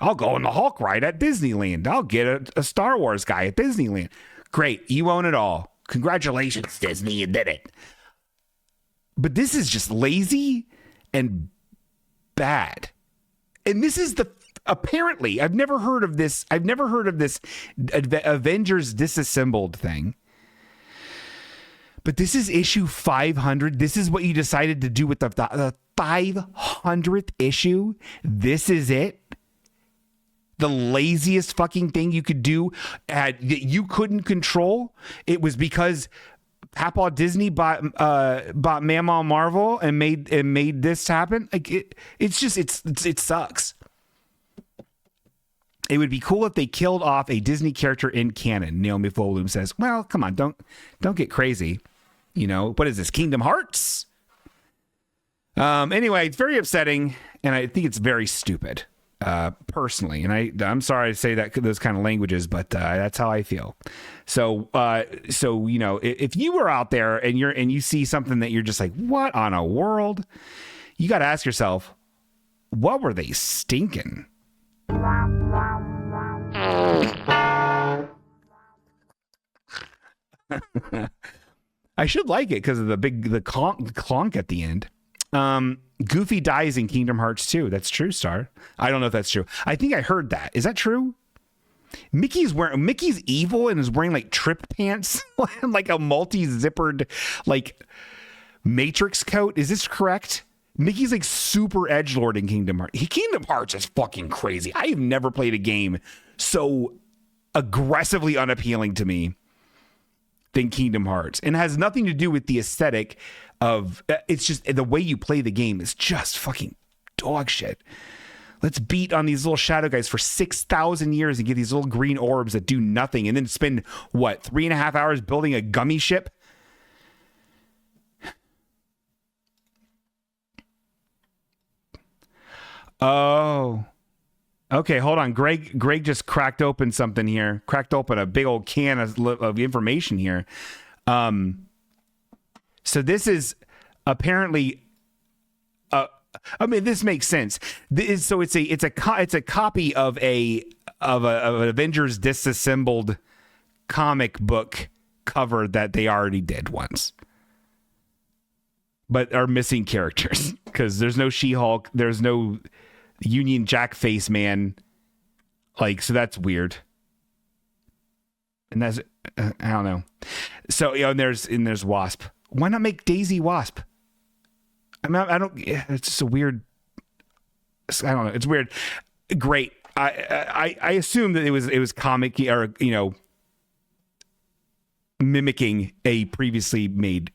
I'll go on the Hulk ride at Disneyland. I'll get a Star Wars guy at Disneyland. Great. You own it all. Congratulations, Disney. You did it. But this is just lazy and bad. And this is apparently, I've never heard of this. I've never heard of this Avengers disassembled thing. But this is issue 500. This is what you decided to do with the 500th issue. This is it. The laziest fucking thing you could do that you couldn't control. It was because Papa Disney bought Mama Marvel and made this happen. Like it sucks. It would be cool if they killed off a Disney character in canon. Naomi Folum says, well, come on, don't get crazy. You know, what is this, Kingdom Hearts? Anyway, it's very upsetting, and I think it's very stupid, personally. And I'm sorry to say that those kind of languages, but that's how I feel. So you know, if you were out there and you see something that you're just like, what on a world? You got to ask yourself, what were they stinking? I should like it because of the clonk at the end. Goofy dies in Kingdom Hearts 2. That's true, Star. I don't know if that's true. I think I heard that. Is that true? Mickey's evil and is wearing like trip pants, like a multi-zippered like Matrix coat. Is this correct? Mickey's like super edgelord in Kingdom Hearts. Kingdom Hearts is fucking crazy. I have never played a game so aggressively unappealing to me than Kingdom Hearts, and has nothing to do with the aesthetic of it's just the way you play the game is just fucking dog shit. Let's beat on these little shadow guys for 6,000 years and get these little green orbs that do nothing, and then spend 3.5 hours building a gummy ship. Oh, okay, hold on. Greg just cracked open something here. Cracked open a big old can of information here. So this is apparently, I mean, this makes sense. So it's a copy of an Avengers disassembled comic book cover that they already did once, but are missing characters because there's no She-Hulk, there's no Union Jack Face Man, like, so that's weird. And that's I don't know. So and there's Wasp. Why not make Daisy Wasp? I mean, I don't. It's just a weird. I don't know. It's weird. Great. I assume that it was comic or mimicking a previously made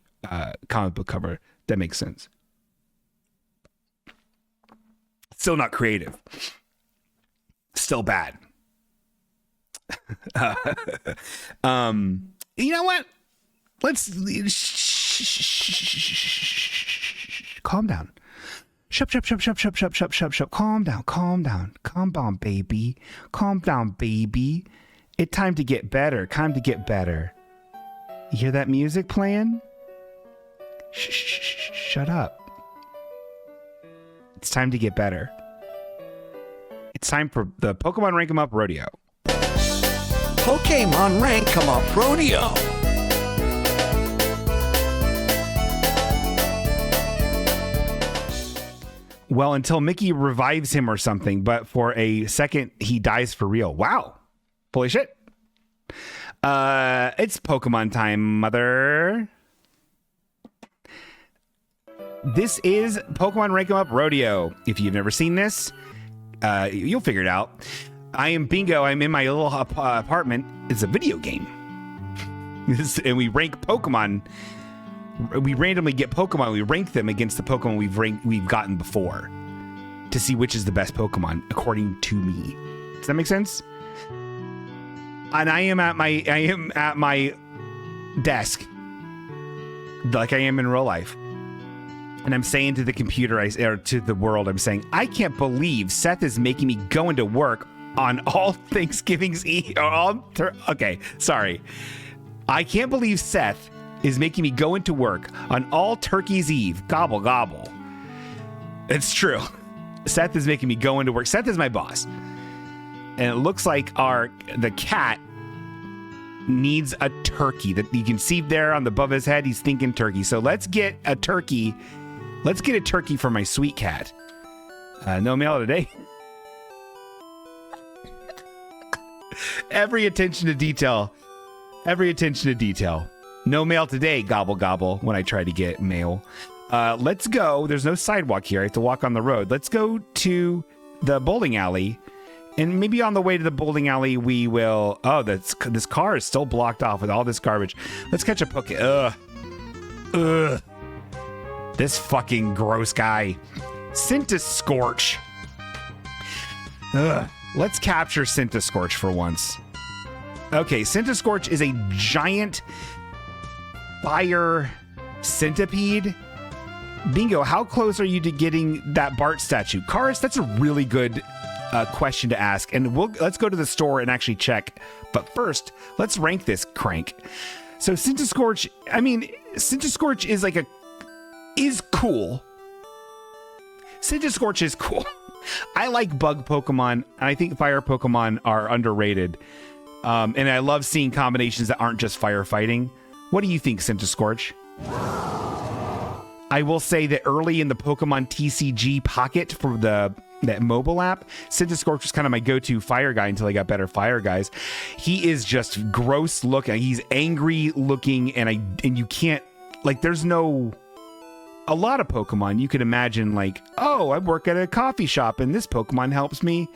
comic book cover. That makes sense. Still not creative. Still bad. You know what? Let's calm down. Shut. Calm down, baby. Calm down, baby. It's time to get better. You hear that music playing? Shut up. It's time to get better. It's time for the Pokemon Rank 'em Up Rodeo. Pokemon Rank 'em Up Rodeo. Well, until Mickey revives him or something, but for a second, he dies for real. Wow. Holy shit. It's Pokemon time, mother. This is Pokemon Rank 'em Up Rodeo. If you've never seen this, you'll figure it out. I am Bingo. I'm in my little apartment. It's a video game. And we rank Pokemon we randomly get Pokemon. We rank them against the Pokemon we've gotten before to see which is the best Pokemon according to me. Does that make sense? And I am at my desk, like I am in real life. And I'm saying to the computer, or to the world, I'm saying, I can't believe Seth is making me go into work on all Thanksgiving's Eve. Okay, sorry. I can't believe Seth is making me go into work on all Turkey's Eve. Gobble, gobble. It's true. Seth is making me go into work. Seth is my boss. And it looks like the cat needs a turkey. That you can see there on the above his head, he's thinking turkey. So let's get a turkey. Let's get a turkey for my sweet cat. No mail today. Every attention to detail. No mail today, gobble gobble, when I try to get mail. Let's go. There's no sidewalk here. I have to walk on the road. Let's go to the bowling alley. And maybe on the way to the bowling alley, we will... Oh, this car is still blocked off with all this garbage. Let's catch a Poke... Ugh. This fucking gross guy. Scorch. Ugh. Let's capture Scorch for once. Okay, Scorch is a giant fire centipede. Bingo, how close are you to getting that Bart statue? Karis, that's a really good question to ask. And let's go to the store and actually check. But first, let's rank this crank. So Scorch is cool. Scorch is cool. I like bug Pokemon, and I think fire Pokemon are underrated. And I love seeing combinations that aren't just firefighting. What do you think, Scorch? I will say that early in the Pokemon TCG Pocket for that mobile app, Scorch was kind of my go-to fire guy until I got better fire guys. He is just gross looking. He's angry looking, and you can't, like, there's no... A lot of Pokemon, you could imagine, like, oh, I work at a coffee shop and this Pokemon helps me,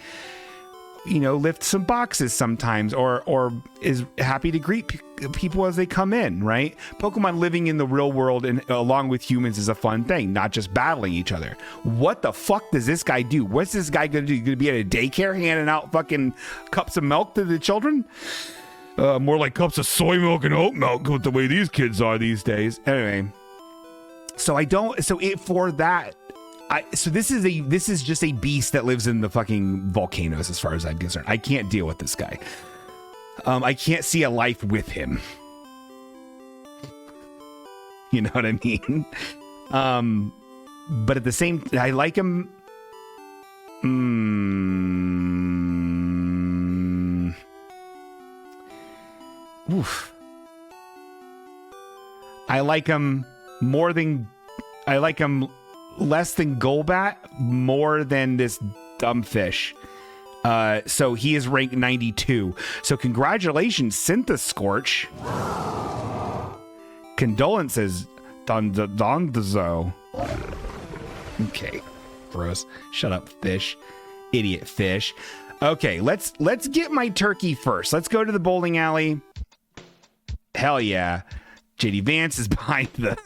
lift some boxes sometimes, or is happy to greet people as they come in, right? Pokemon living in the real world and along with humans is a fun thing, not just battling each other. What the fuck does this guy do? What's this guy gonna do? Gonna be at a daycare handing out fucking cups of milk to the children? More like cups of soy milk and oat milk with the way these kids are these days. Anyway. This is just a beast that lives in the fucking volcanoes as far as I'm concerned. I can't deal with this guy. I can't see a life with him. You know what I mean? But at the same, I like him. Oof. I like him less than Golbat, more than this dumb fish. So he is ranked 92. So congratulations, Scorch. Condolences, Dondazo. Okay, gross. Shut up, fish. Idiot fish. Okay, let's get my turkey first. Let's go to the bowling alley. Hell yeah. JD Vance is behind the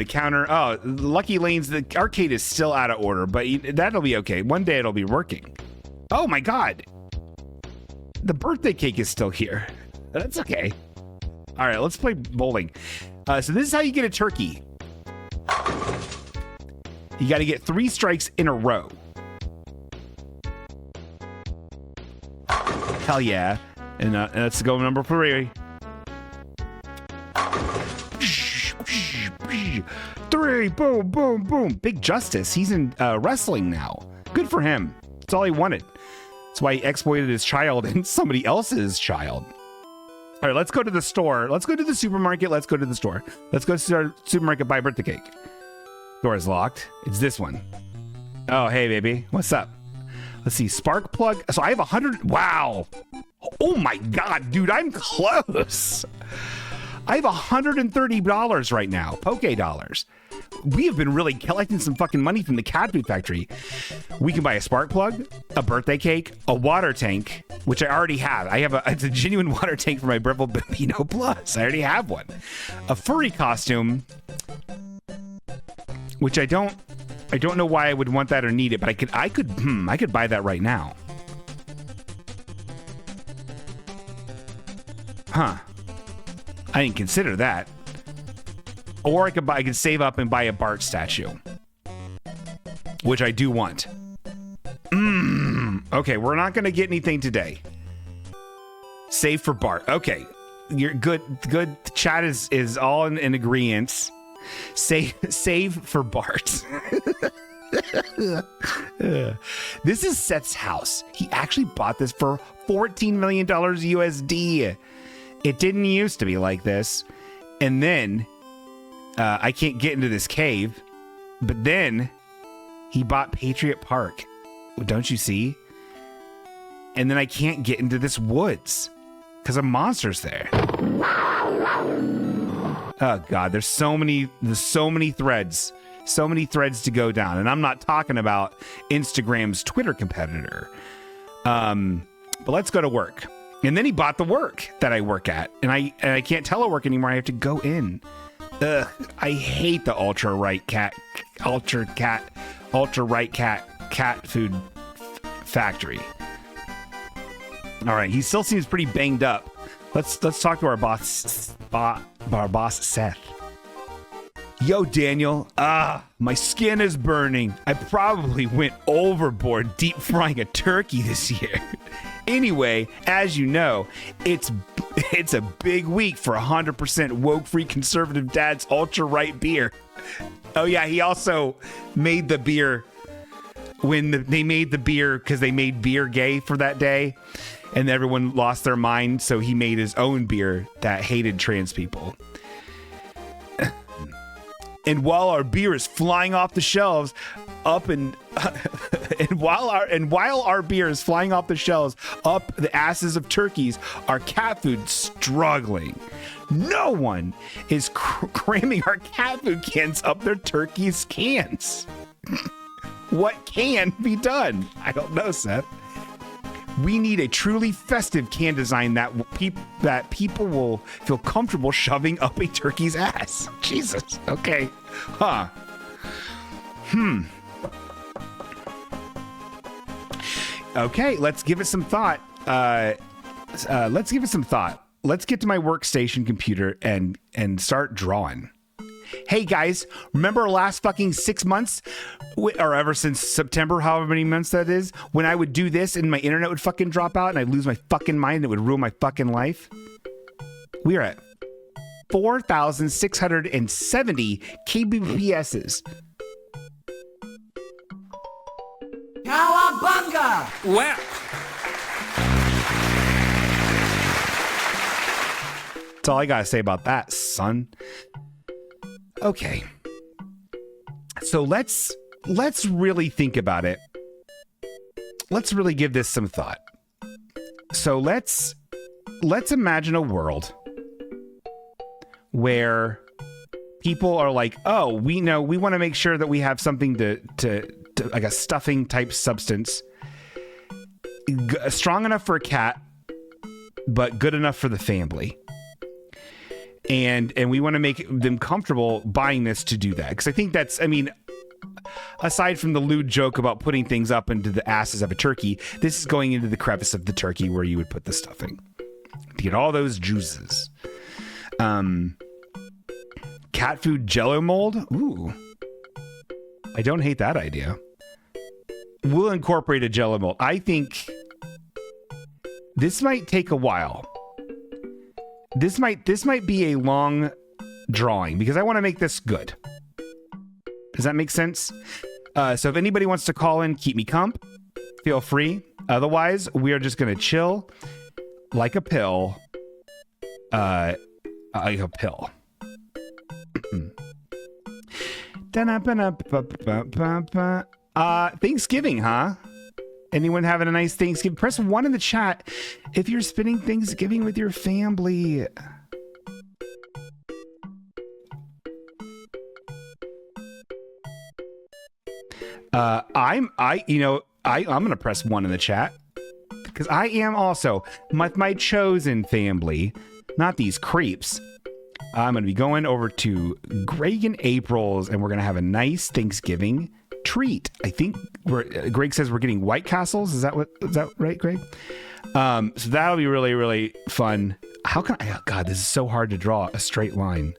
counter. Oh, Lucky Lanes, the arcade is still out of order, but that'll be okay. One day it'll be working. Oh my God. The birthday cake is still here. That's okay. All right, let's play bowling. So this is how you get a turkey. You got to get 3 strikes in a row. Hell yeah. And let's go number 3. 3, boom, boom, boom. Big Justice. He's in wrestling now. Good for him. That's all he wanted. That's why he exploited his child and somebody else's child. All right, let's go to the store. Let's go to the supermarket. Let's go to the store. Let's go to our supermarket, buy a birthday cake. Door is locked. It's this one. Oh, hey, baby. What's up? Let's see. Spark plug. So I have 100. Wow. Oh, my God, dude. I'm close. I have $130 right now, Poke dollars. We have been really collecting some fucking money from the cat food factory. We can buy a spark plug, a birthday cake, a water tank, which I already have. It's a genuine water tank for my Breville Bambino Plus. I already have one. A furry costume, which I don't know why I would want that or need it, but I could buy that right now. Huh. I didn't consider that. Or I could save up and buy a Bart statue, which I do want. Okay, we're not going to get anything today. Save for Bart. Okay, you're good. Good. Chat is all in agreement. Save for Bart. This is Seth's house. He actually bought this for $14 million USD. It didn't used to be like this. And then I can't get into this cave. But then he bought Patriot Park. Don't you see? And then I can't get into this woods because a monster's there. Oh God, there's so many threads. So many threads to go down. And I'm not talking about Instagram's Twitter competitor. But let's go to work. And then he bought the work that I work at. And I can't telework anymore. I have to go in. Ugh, I hate the ultra right cat food factory. All right, he still seems pretty banged up. Let's talk to our boss Seth. Yo, Daniel. My skin is burning. I probably went overboard deep frying a turkey this year. Anyway, as you know, it's a big week for 100% woke-free conservative dad's ultra-right beer. Oh yeah, he also made the beer when they made the beer because they made beer gay for that day, and everyone lost their mind, so he made his own beer that hated trans people. And while our beer is flying off the shelves, while our beer is flying off the shelves up the asses of turkeys, our cat food struggling. No one is cramming our cat food cans up their turkeys' cans. What can be done? I don't know, Seth. We need a truly festive can design that people will feel comfortable shoving up a turkey's ass. Jesus. Okay. Huh. Okay, let's give it some thought. Let's get to my workstation computer and start drawing. Hey guys, remember our last fucking 6 months, or ever since September, however many months that is, when I would do this and my internet would fucking drop out and I'd lose my fucking mind and it would ruin my fucking life? We are at 4,670 kbps's. Cowabunga! Well, That's all I gotta say about that, son. Okay. So let's really think about it. Let's really give this some thought. So let's imagine a world where people are like, oh, we want to make sure that we have something to like a stuffing type substance, strong enough for a cat, but good enough for the family. And we want to make them comfortable buying this to do that. Because I think that's, I mean, aside from the lewd joke about putting things up into the asses of a turkey, this is going into the crevice of the turkey where you would put the stuffing to get all those juices. Cat food Jello mold. Ooh, I don't hate that idea. We'll incorporate a Jello mold. I think this might take a while. This might be a long drawing because I want to make this good. Does that make sense? So if anybody wants to call in, keep me comp, feel free. Otherwise, we are just going to chill like a pill. Like a pill. Thanksgiving, huh? Anyone having a nice Thanksgiving? Press 1 in the chat if you're spending Thanksgiving with your family. I'm gonna press 1 in the chat because I am also my chosen family, not these creeps. I'm gonna be going over to Greg and April's, and we're gonna have a nice Thanksgiving treat. I think Greg says we're getting White Castles. Is that right, Greg? So that'll be really, really fun. How can I? Oh God, this is so hard to draw a straight line.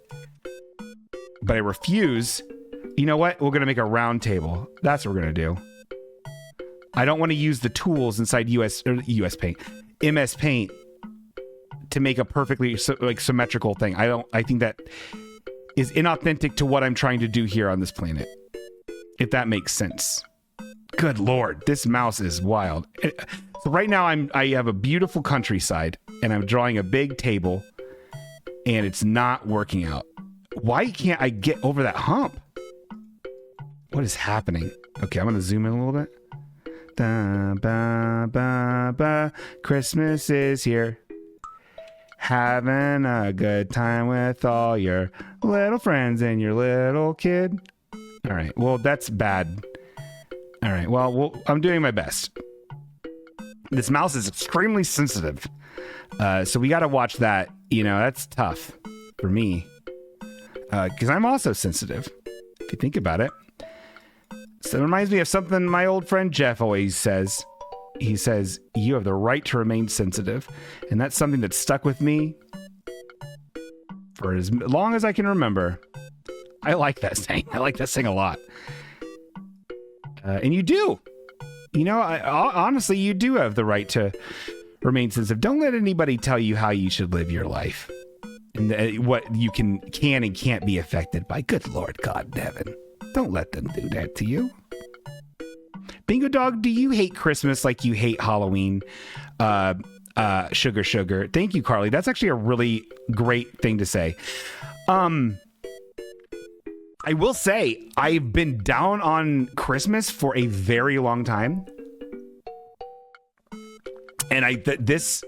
But I refuse. You know what? We're gonna make a round table. That's what we're gonna do. I don't want to use the tools inside MS Paint to make a perfectly symmetrical thing. I think that is inauthentic to what I'm trying to do here on this planet. If that makes sense. Good Lord, this mouse is wild. So right now I have a beautiful countryside and I'm drawing a big table and it's not working out. Why can't I get over that hump? What is happening? Okay, I'm going to zoom in a little bit. Da, ba, ba, ba. Christmas is here. Having a good time with all your little friends and your little kid. All right. Well, that's bad. All right. Well, I'm doing my best. This mouse is extremely sensitive. So we got to watch that. You know, that's tough for me. Because I'm also sensitive. If you think about it. So it reminds me of something my old friend Jeff always says. He says, you have the right to remain sensitive. And that's something that's stuck with me for as long as I can remember. I like that saying. I like that saying a lot. And you do. You know, honestly, you do have the right to remain sensitive. Don't let anybody tell you how you should live your life. And what you can and can't be affected by. Good Lord God in heaven. Don't let them do that to you. Bingo Dog, do you hate Christmas like you hate Halloween? Sugar. Thank you, Carly. That's actually a really great thing to say. I will say I've been down on Christmas for a very long time. And this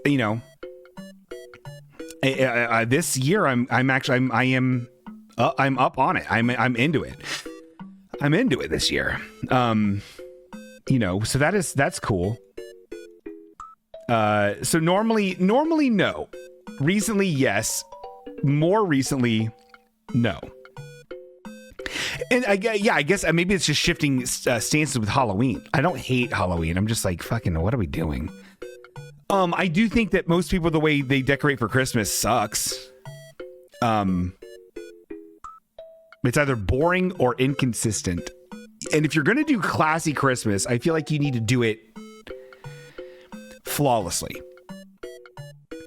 year I'm up on it. I'm into it. I'm into it this year. So that's cool. So normally no. Recently, yes. More recently, no. And I guess maybe it's just shifting stances with Halloween. I don't hate Halloween. I'm just like, fucking, what are we doing? I do think that most people, the way they decorate for Christmas sucks. It's either boring or inconsistent. And if you're going to do classy Christmas, I feel like you need to do it flawlessly.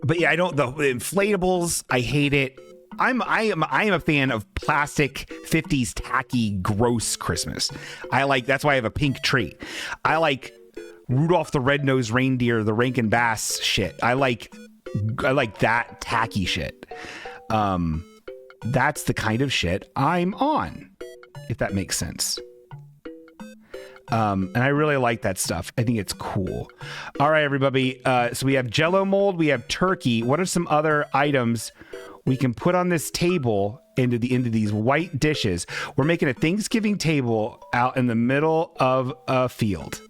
But yeah, the inflatables, I hate it. I am a fan of plastic 50s tacky gross Christmas. That's why I have a pink tree. I like Rudolph the Red-Nosed Reindeer, the Rankin Bass shit. I like that tacky shit. That's the kind of shit I'm on, if that makes sense. And I really like that stuff. I think it's cool. All right, everybody. So we have Jell-O mold. We have turkey. What are some other items we can put on this table into these white dishes? We're making a Thanksgiving table out in the middle of a field.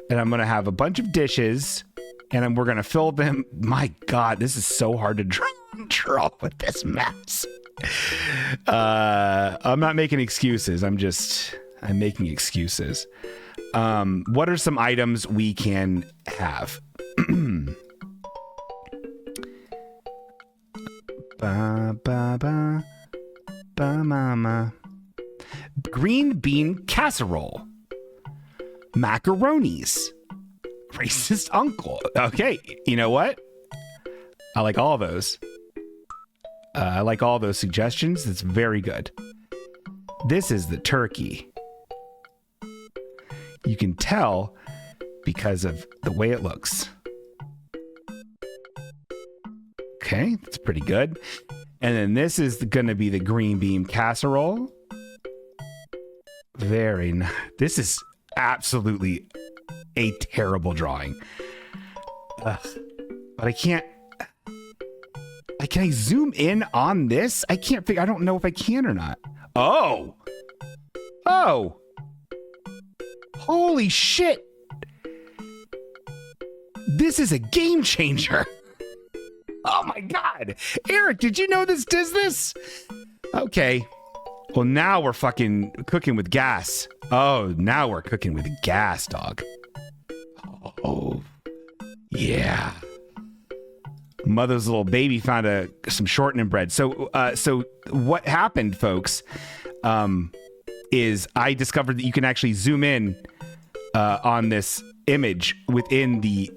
And I'm going to have a bunch of dishes and we're going to fill them. My God, this is so hard to draw with this mess. I'm not making excuses. I'm making excuses. What are some items we can have? Mama. Green bean casserole. Macaronis. Racist uncle. Okay, you know what? I like all those. I like all those suggestions. That's very good. This is the turkey. You can tell because of the way it looks. Okay, that's pretty good. And then this is going to be the green bean casserole. Very nice. This is absolutely a terrible drawing. But I can't. Can I zoom in on this? I can't figure. I don't know if I can or not. Oh. Holy shit. This is a game changer. Oh my God. Eric, did you know this does this? Okay. Well, now we're fucking cooking with gas. Oh, now we're cooking with gas, dog. Oh, yeah. Mother's little baby found some shortening bread. So what happened, folks, is I discovered that you can actually zoom in on this image within the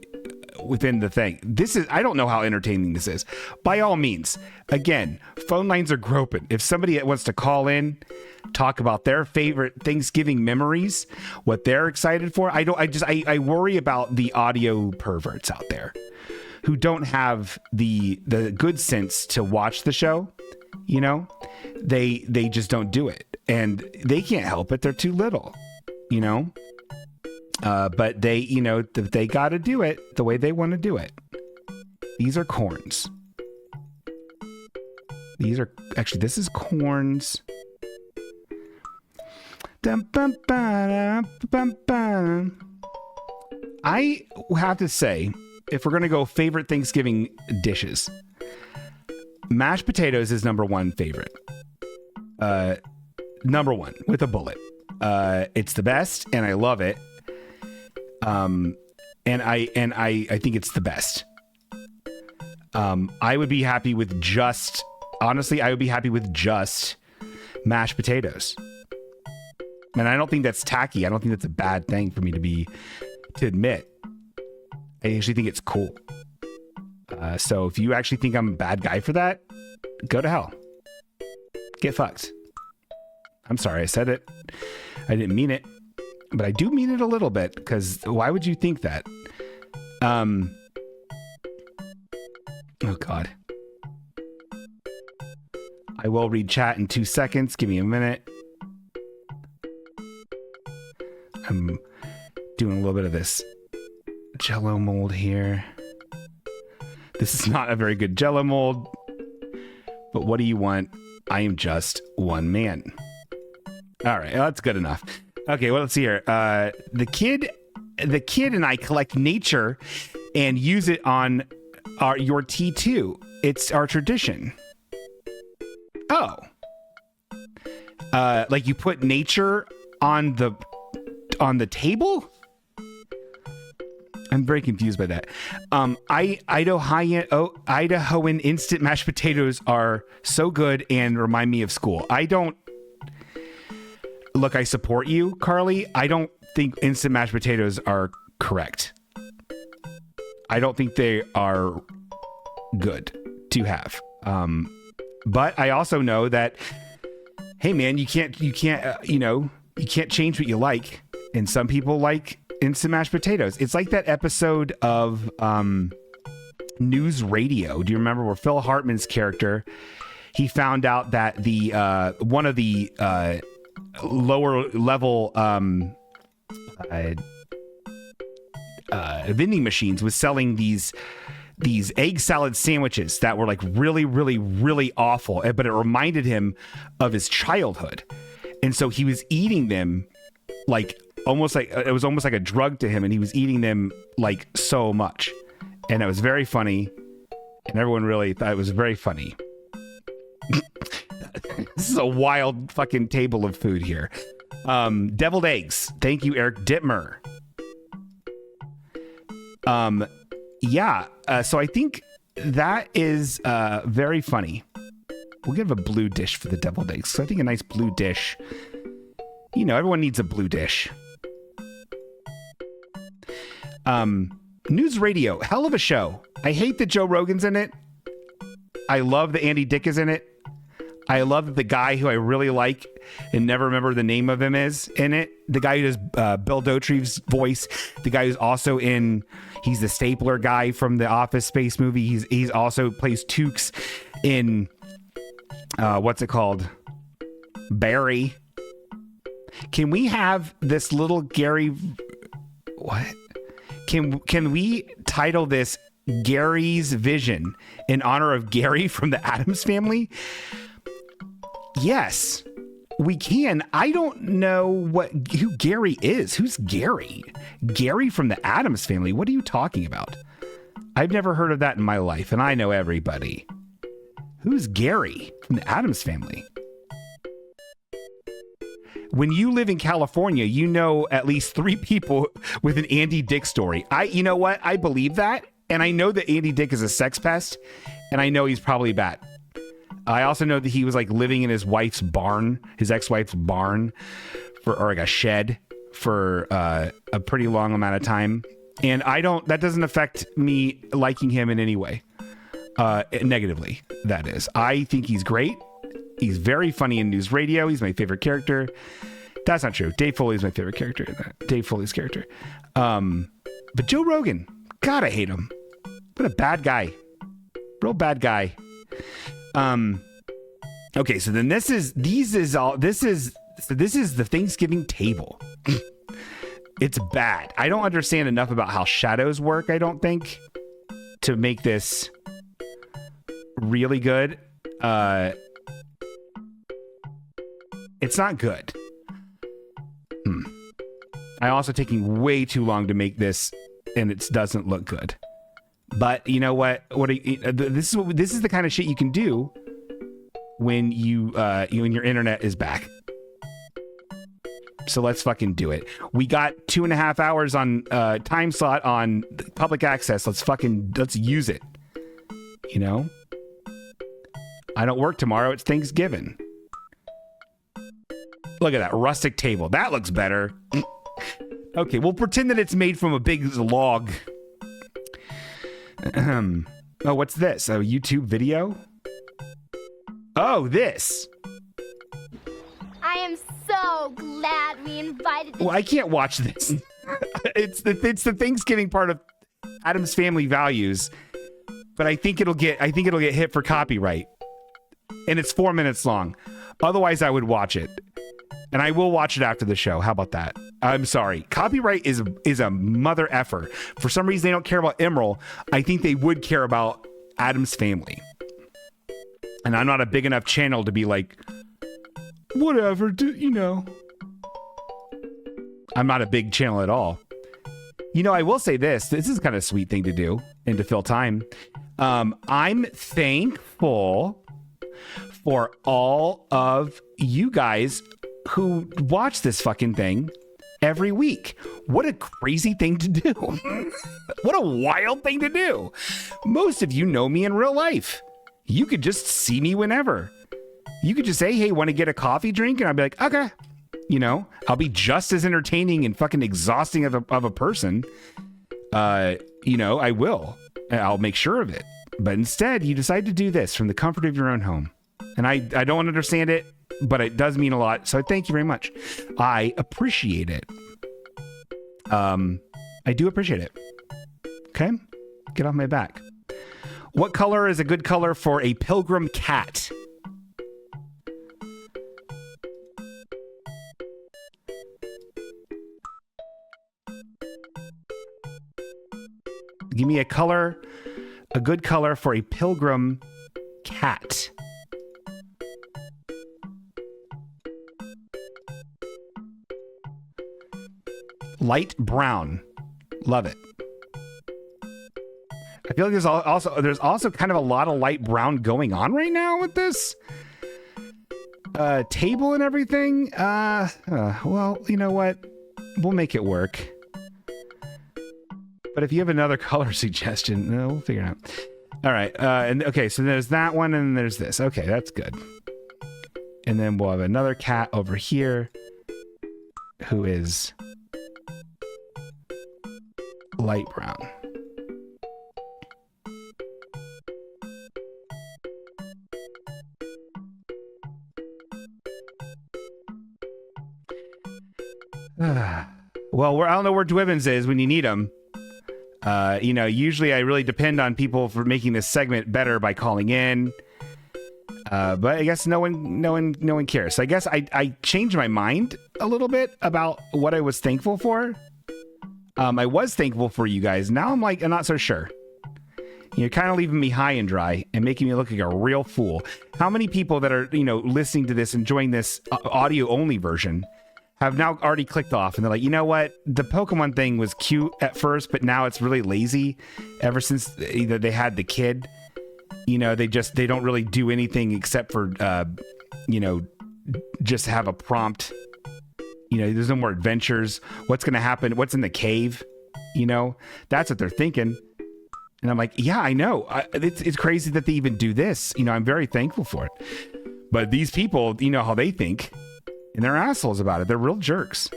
thing. I don't know how entertaining this is. By all means, again, phone lines are groping. If somebody wants to call in, talk about their favorite Thanksgiving memories, what they're excited for. I worry about the audio perverts out there who don't have the good sense to watch the show. You know, they just don't do it, and they can't help it. They're too little, you know. But they got to do it the way they want to do it. These are corns. This is corns. I have to say, if we're going to go favorite Thanksgiving dishes, mashed potatoes is number one favorite. Number one with a bullet. It's the best, and I love it. And I think it's the best. I would be happy with just mashed potatoes. And I don't think that's tacky. I don't think that's a bad thing for me to admit. I actually think it's cool. So if you actually think I'm a bad guy for that, go to hell. Get fucked. I'm sorry I said it. I didn't mean it. But I do mean it a little bit, because why would you think that? Oh, God. I will read chat in 2 seconds. Give me a minute. I'm doing a little bit of this Jell-O mold here. This is not a very good Jell-O mold. But what do you want? I am just one man. All right, well, that's good enough. Okay, well, let's see here. The kid and I collect nature and use it on your T2. It's our tradition. Oh. Like you put nature on the table? I'm very confused by that. Idahoan instant mashed potatoes are so good and remind me of school. Look, I support you, Carly. I don't think instant mashed potatoes are correct. I don't think they are good to have. But I also know that, hey man, you can't change what you like. And some people like instant mashed potatoes. It's like that episode of News Radio. Do you remember where Phil Hartman's character, he found out that the one of the lower level vending machines was selling these egg salad sandwiches that were like really, really, really awful, but it reminded him of his childhood. And so he was eating them like almost like it was almost like a drug to him, and he was eating them like so much. And it was very funny, and everyone really thought it was very funny. This is a wild fucking table of food here. Deviled eggs. Thank you, Eric Dittmer. Yeah. So I think that is very funny. We'll give a blue dish for the deviled eggs. So I think a nice blue dish. You know, everyone needs a blue dish. News Radio. Hell of a show. I hate that Joe Rogan's in it. I love that Andy Dick is in it. I love that the guy who I really like and never remember the name of him is in it. The guy who does Bill Dauterive's voice. The guy who's also he's the stapler guy from the Office Space movie. He's also plays Tukes in, what's it called? Barry. Can we have this little Gary? What? Can we title this Gary's Vision in honor of Gary from the Addams Family? Yes. We can. I don't know who Gary is. Who's Gary? Gary from the Addams Family. What are you talking about? I've never heard of that in my life, and I know everybody. Who's Gary from the Addams Family? When you live in California, you know at least 3 people with an Andy Dick story. You know what? I believe that. And I know that Andy Dick is a sex pest. And I know he's probably bad. I also know that he was like living in his wife's barn, his ex-wife's barn, or like a shed for a pretty long amount of time. And that doesn't affect me liking him in any way. Negatively, that is. I think he's great. He's very funny in news radio. He's my favorite character. That's not true. Dave Foley's my favorite character. Dave Foley's character. But Joe Rogan, God, I hate him. What a bad guy. Real bad guy. Okay, so then this is the Thanksgiving table. It's bad. I don't understand enough about how shadows work, I don't think, to make this really good. It's not good. I'm also taking way too long to make this, and it doesn't look good. But you know what? This is the kind of shit you can do when when your internet is back. So let's fucking do it. We got 2.5 hours on time slot on public access. Let's use it. You know? I don't work tomorrow. It's Thanksgiving. Look at that rustic table. That looks better. Okay, we'll pretend that it's made from a big log. Oh, what's this? A YouTube video? Oh, this. I am so glad we invited Well, I can't watch this. It's the Thanksgiving part of Addams Family Values, but I think it'll get hit for copyright. And it's 4 minutes long. Otherwise, I would watch it. And I will watch it after the show. How about that? I'm sorry. Copyright is a mother effer. For some reason, they don't care about Emerald. I think they would care about Addams Family. And I'm not a big enough channel to be like, whatever, I'm not a big channel at all. I will say this. This is kind of a sweet thing to do and to fill time. I'm thankful for all of you guys who watch this fucking thing every week. What a crazy thing to do. What a wild thing to do. Most of you know me in real life. You could just see me whenever. You could just say, hey, want to get a coffee drink? And I'll be like, okay. I'll be just as entertaining and fucking exhausting of a person. I will. I'll make sure of it. But instead, you decide to do this from the comfort of your own home. And I don't understand it, but it does mean a lot. So thank you very much. I appreciate it. I do appreciate it. Okay? Get off my back. What color is a good color for a pilgrim cat? Give me a good color for a pilgrim cat. Light brown. Love it. I feel like there's also kind of a lot of light brown going on right now with this table and everything. Well, you know what? We'll make it work. But if you have another color suggestion, we'll figure it out. All right. Okay, so there's that one and there's this. Okay, that's good. And then we'll have another cat over here who is light brown. Well, I don't know where Dwibbins is when you need him. Usually I really depend on people for making this segment better by calling in. But I guess no one cares. So I guess I changed my mind a little bit about what I was thankful for. I was thankful for you guys. Now I'm not so sure. You're kind of leaving me high and dry and making me look like a real fool. How many people that are, listening to this, enjoying this audio only version have now already clicked off and they're like, you know what? The Pokemon thing was cute at first, but now it's really lazy ever since either they had the kid. They don't really do anything except for, just have a prompt. There's no more adventures. What's going to happen? What's in the cave? That's what they're thinking. And I'm like, yeah, I know. It's crazy that they even do this. I'm very thankful for it. But these people, how they think, and they're assholes about it. They're real jerks.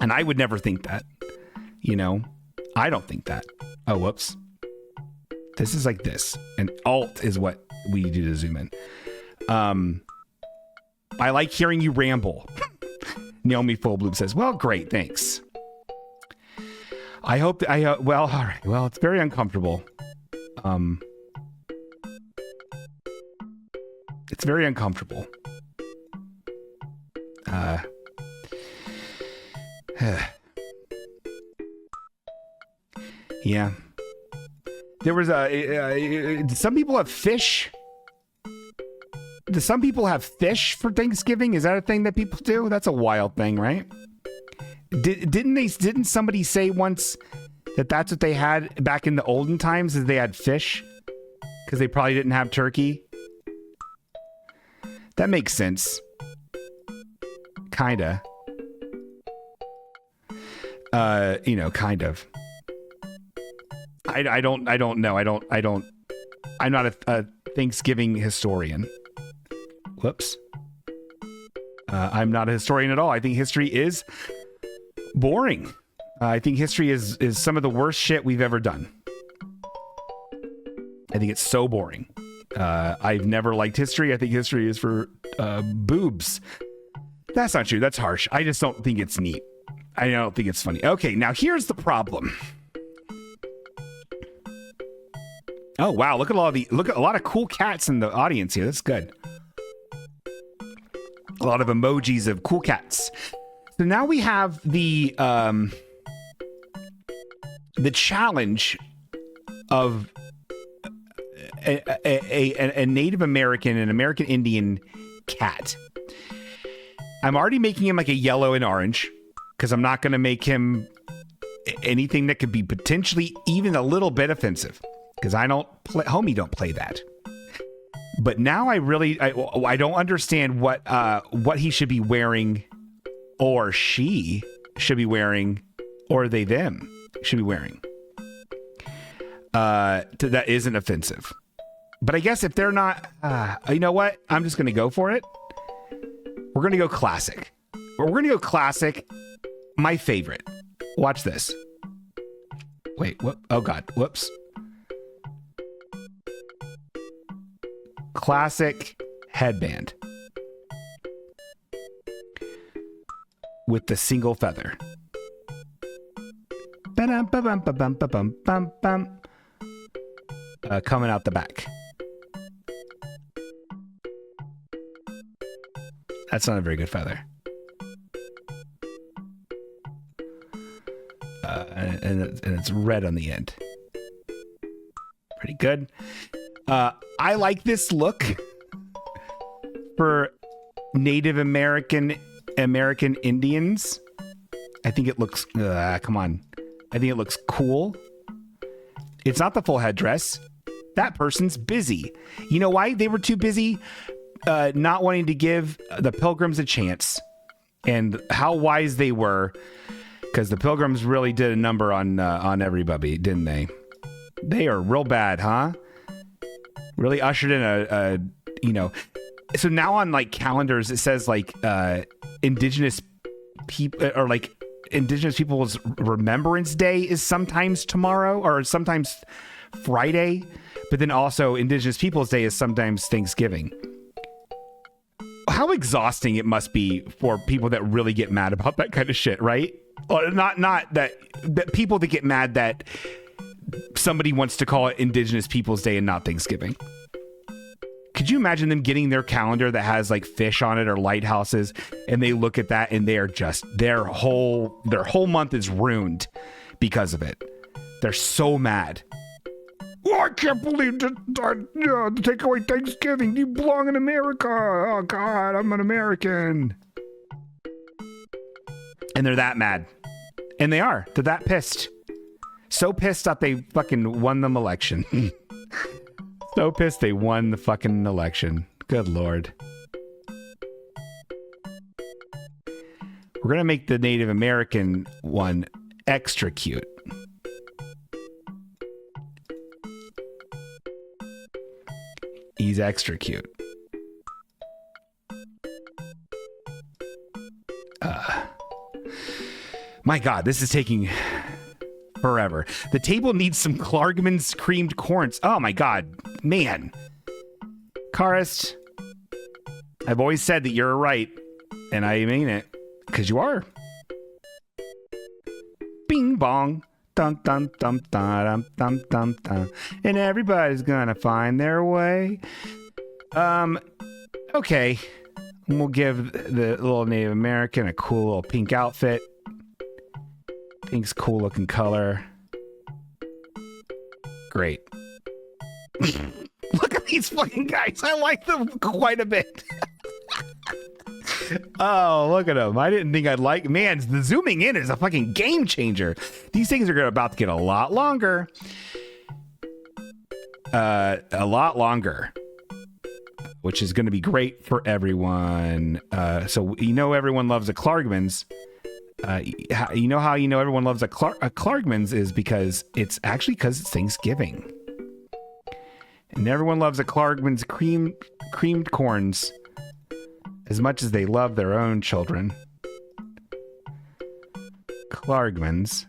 And I would never think that. I don't think that. Oh, whoops. This is like this. And Alt is what we do to zoom in. I like hearing you ramble. Naomi Fullbloom says, well, great, thanks. I hope that well, all right. Well, it's very uncomfortable. It's very uncomfortable. Yeah. There was some people have fish. Do some people have fish for Thanksgiving? Is that a thing that people do? That's a wild thing, right? Didn't somebody say once that that's what they had back in the olden times, is they had fish because they probably didn't have turkey? That makes sense. Kinda. Kind of. I don't know. I'm not a Thanksgiving historian. Whoops. I'm not a historian at all. I think history is boring. I think history is some of the worst shit we've ever done. I think it's so boring. I've never liked history. I think history is for boobs. That's not true. That's harsh. I just don't think it's neat. I don't think it's funny. Okay, now here's the problem. Oh wow, look at a lot of cool cats in the audience here. That's good. A lot of emojis of cool cats. So now we have the challenge of a Native American, an American Indian cat. I'm already making him like a yellow and orange because I'm not going to make him anything that could be potentially even a little bit offensive because homie don't play that. But now I don't understand what he should be wearing, or she should be wearing, or they them should be wearing. That isn't offensive. But I guess if they're not, you know what? I'm just gonna go for it. We're gonna go classic. My favorite. Watch this. Wait. What? Oh God. Whoops. Classic headband with the single feather. Coming out the back. That's not a very good feather. And it's red on the end. Pretty good. I like this look for Native American Indians. I think it looks, come on. I think it looks cool. It's not the full headdress. That person's busy. You know why? They were too busy not wanting to give the Pilgrims a chance. And how wise they were, because the Pilgrims really did a number on everybody, didn't they? They are real bad, huh? Really ushered in a so now on like calendars it says like indigenous people, or like Indigenous Peoples Remembrance Day is sometimes tomorrow or sometimes Friday, but then also Indigenous Peoples Day is sometimes Thanksgiving. How exhausting it must be for people that really get mad about that kind of shit, right? Or not that people that get mad that somebody wants to call it Indigenous Peoples Day and not Thanksgiving. Could you imagine them getting their calendar that has like fish on it or lighthouses, and they look at that and they are just their whole month is ruined because of it. They're so mad. I can't believe that take away Thanksgiving. You belong in America. Oh, God, I'm an American. And they're that mad. And they are. They're that pissed. So pissed that they fucking won them election. So pissed they won the fucking election. Good Lord. We're going to make the Native American one extra cute. He's extra cute. My God, this is taking forever. The table needs some Klargman's creamed corns. Oh my God, man. Karist, I've always said that you're right, and I mean it, because you are. Bing bong. Dum dum dum dum dum dum dum. And everybody's gonna find their way. Okay. We'll give the little Native American a cool little pink outfit. Pink's cool looking color. Great. Look at these fucking guys. I like them quite a bit. Oh, look at them. I didn't think I'd like... Man, the zooming in is a fucking game changer. These things are about to get a lot longer. A lot longer. Which is going to be great for everyone. So you know everyone loves a Klargman's. You know how you know everyone loves a Klargman's is because it's Thanksgiving. And everyone loves a Klargman's creamed corns as much as they love their own children. Klargman's.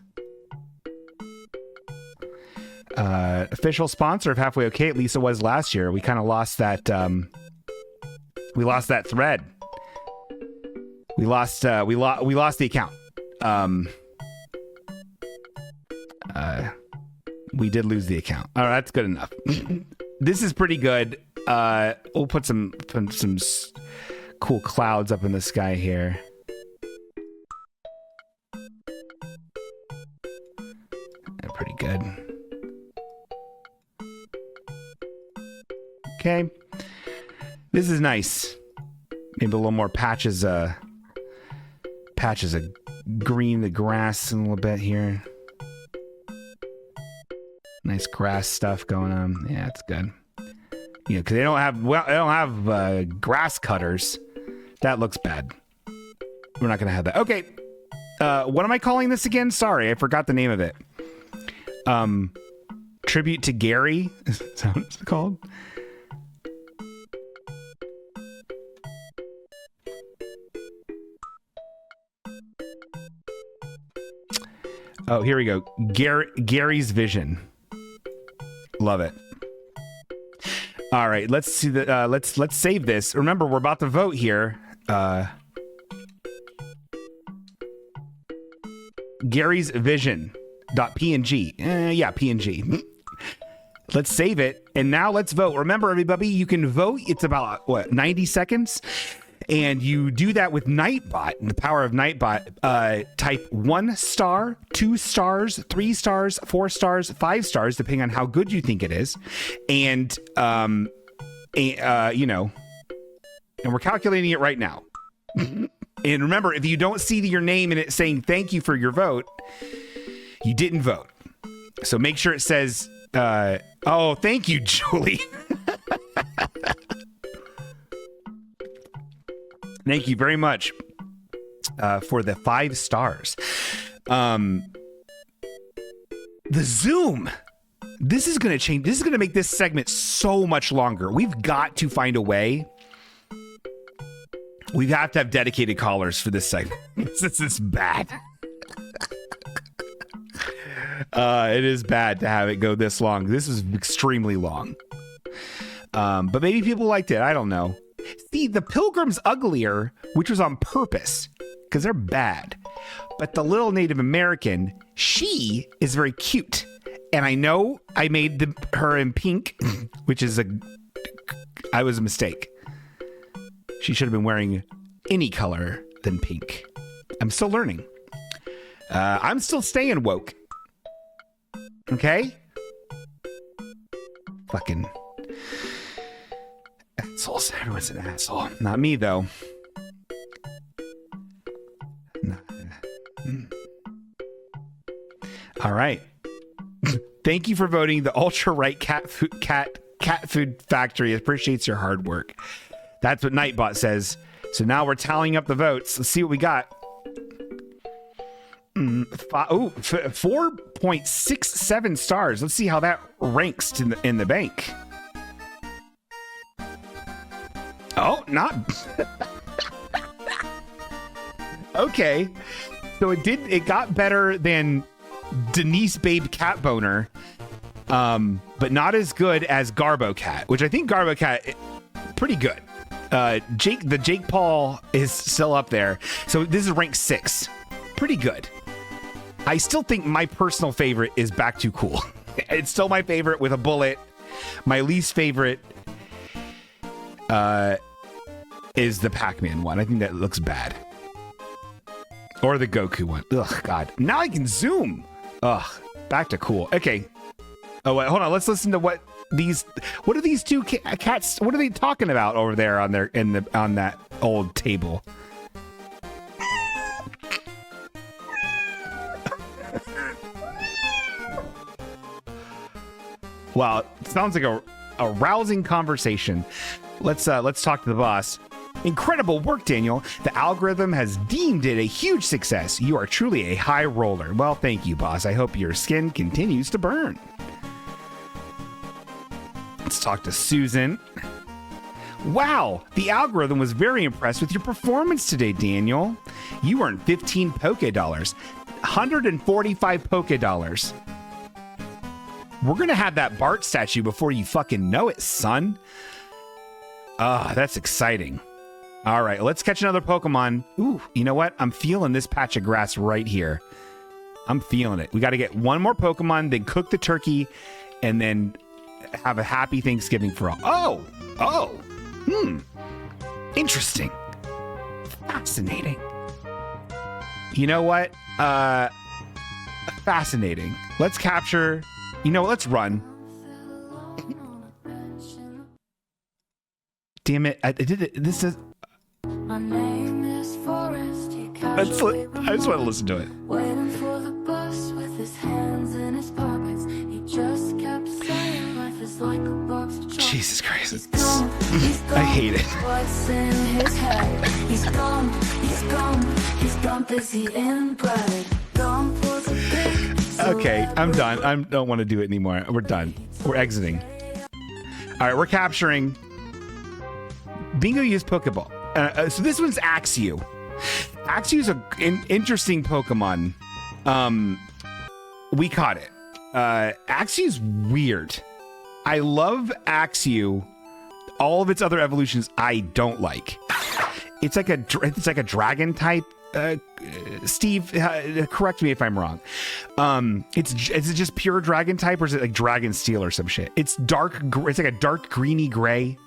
Official sponsor of Halfway Okay, at least it was last year. We kind of lost that. We lost that thread. We lost the account. We did lose the account. All right, that's good enough. This is pretty good. We'll put some cool clouds up in the sky here. They're pretty good. Okay. This is nice. Maybe a little more patches of green, the grass a little bit here. Nice grass stuff going on. Yeah, it's good. You know, because they don't have grass cutters. That looks bad. We're not gonna have that. Okay. What am I calling this again? Sorry, I forgot the name of it. Tribute to Gary. Is that what it's called? Oh, here we go. Gary's vision. Love it. All right, let's see the let's save this. Remember, we're about to vote here. Gary's vision .png. Yeah, PNG. Let's save it, and now let's vote. Remember, everybody, you can vote. It's about 90 seconds. And you do that with Nightbot, the power of Nightbot. Type 1 star, 2 stars, 3 stars, 4 stars, 5 stars, depending on how good you think it is. And, you know, and we're calculating it right now. And remember, if you don't see your name in it saying thank you for your vote, you didn't vote. So make sure it says, oh, thank you, Julie. Thank you very much for the 5 stars. The Zoom. This is going to change. This is going to make this segment so much longer. We've got to find a way. We have to have dedicated callers for this segment. This is bad. It is bad to have it go this long. This is extremely long. But maybe people liked it. I don't know. See, the Pilgrim's uglier, which was on purpose, because they're bad. But the little Native American, she is very cute. And I know I made her in pink, which is I was a mistake. She should have been wearing any color than pink. I'm still learning. I'm still staying woke. Okay? Fucking assholes. Everyone's an asshole. Not me, though. No. All right. Thank you for voting. The ultra right cat food factory appreciates your hard work. That's what Nightbot says. So now we're tallying up the votes. Let's see what we got. 4.67 stars. Let's see how that ranks in the bank. Oh, not okay. So it got better than Denise Babe Cat Boner, but not as good as Garbo Cat, which I think Garbo Cat pretty good. Jake Paul is still up there. So this is rank 6. Pretty good. I still think my personal favorite is Back to Cool. It's still my favorite with a bullet. My least favorite is the Pac-Man one. I think that looks bad. Or the Goku one. Ugh, God. Now I can zoom. Ugh, Back to Cool. Okay. Oh, wait, hold on. Let's listen to what are these two cats? What are they talking about over there on that old table? Wow, it sounds like a rousing conversation. Let's talk to the boss. Incredible work, Daniel. The algorithm has deemed it a huge success. You are truly a high roller. Well, thank you, boss. I hope your skin continues to burn. Let's talk to Susan. Wow, the algorithm was very impressed with your performance today, Daniel. You earned 15 Poke Dollars, 145 Poke Dollars. We're gonna have that Bart statue before you fucking know it, son. That's exciting. All right, let's catch another Pokemon. Ooh, you know what? I'm feeling this patch of grass right here. I'm feeling it. We got to get one more Pokemon, then cook the turkey, and then have a happy Thanksgiving for all. Interesting. Fascinating. You know what? Fascinating. Let's capture. You know what? Let's run. Damn it. I did it. This is. My name is Forrest. I just want to listen to it. Waiting for the bus with his hands in his pockets. He just kept saying life is like a box of chocolates. Jesus Christ. He's gone, I hate it. What's in his head? He's gone, he's gone busy in bread. Gone for the big. Okay, I'm done. I don't want to do it anymore. We're done. We're exiting. All right, we're capturing. Bingo used Pokeball. So this one's Axew. Axew's an interesting Pokemon. We caught it. Axew's weird. I love Axew. All of its other evolutions I don't like. It's like a dragon type. Steve, correct me if I'm wrong. Is it just pure dragon type, or is it like dragon steel or some shit? It's dark. It's like a dark greeny gray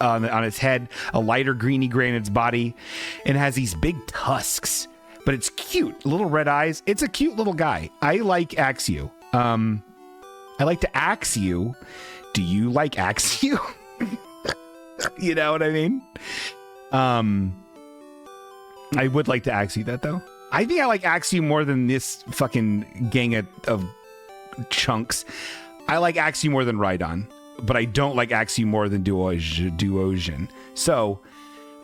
on its head, a lighter greeny gray in its body, and it has these big tusks. But it's cute, little red eyes. It's a cute little guy. I like Axew. I like to axe you. Do you like Axew? You know what I mean? I would like to axe you that, though. I think I like Axew more than this fucking gang of chunks. I like Axew more than Rhydon, but I don't like Axew more than Duosion. So,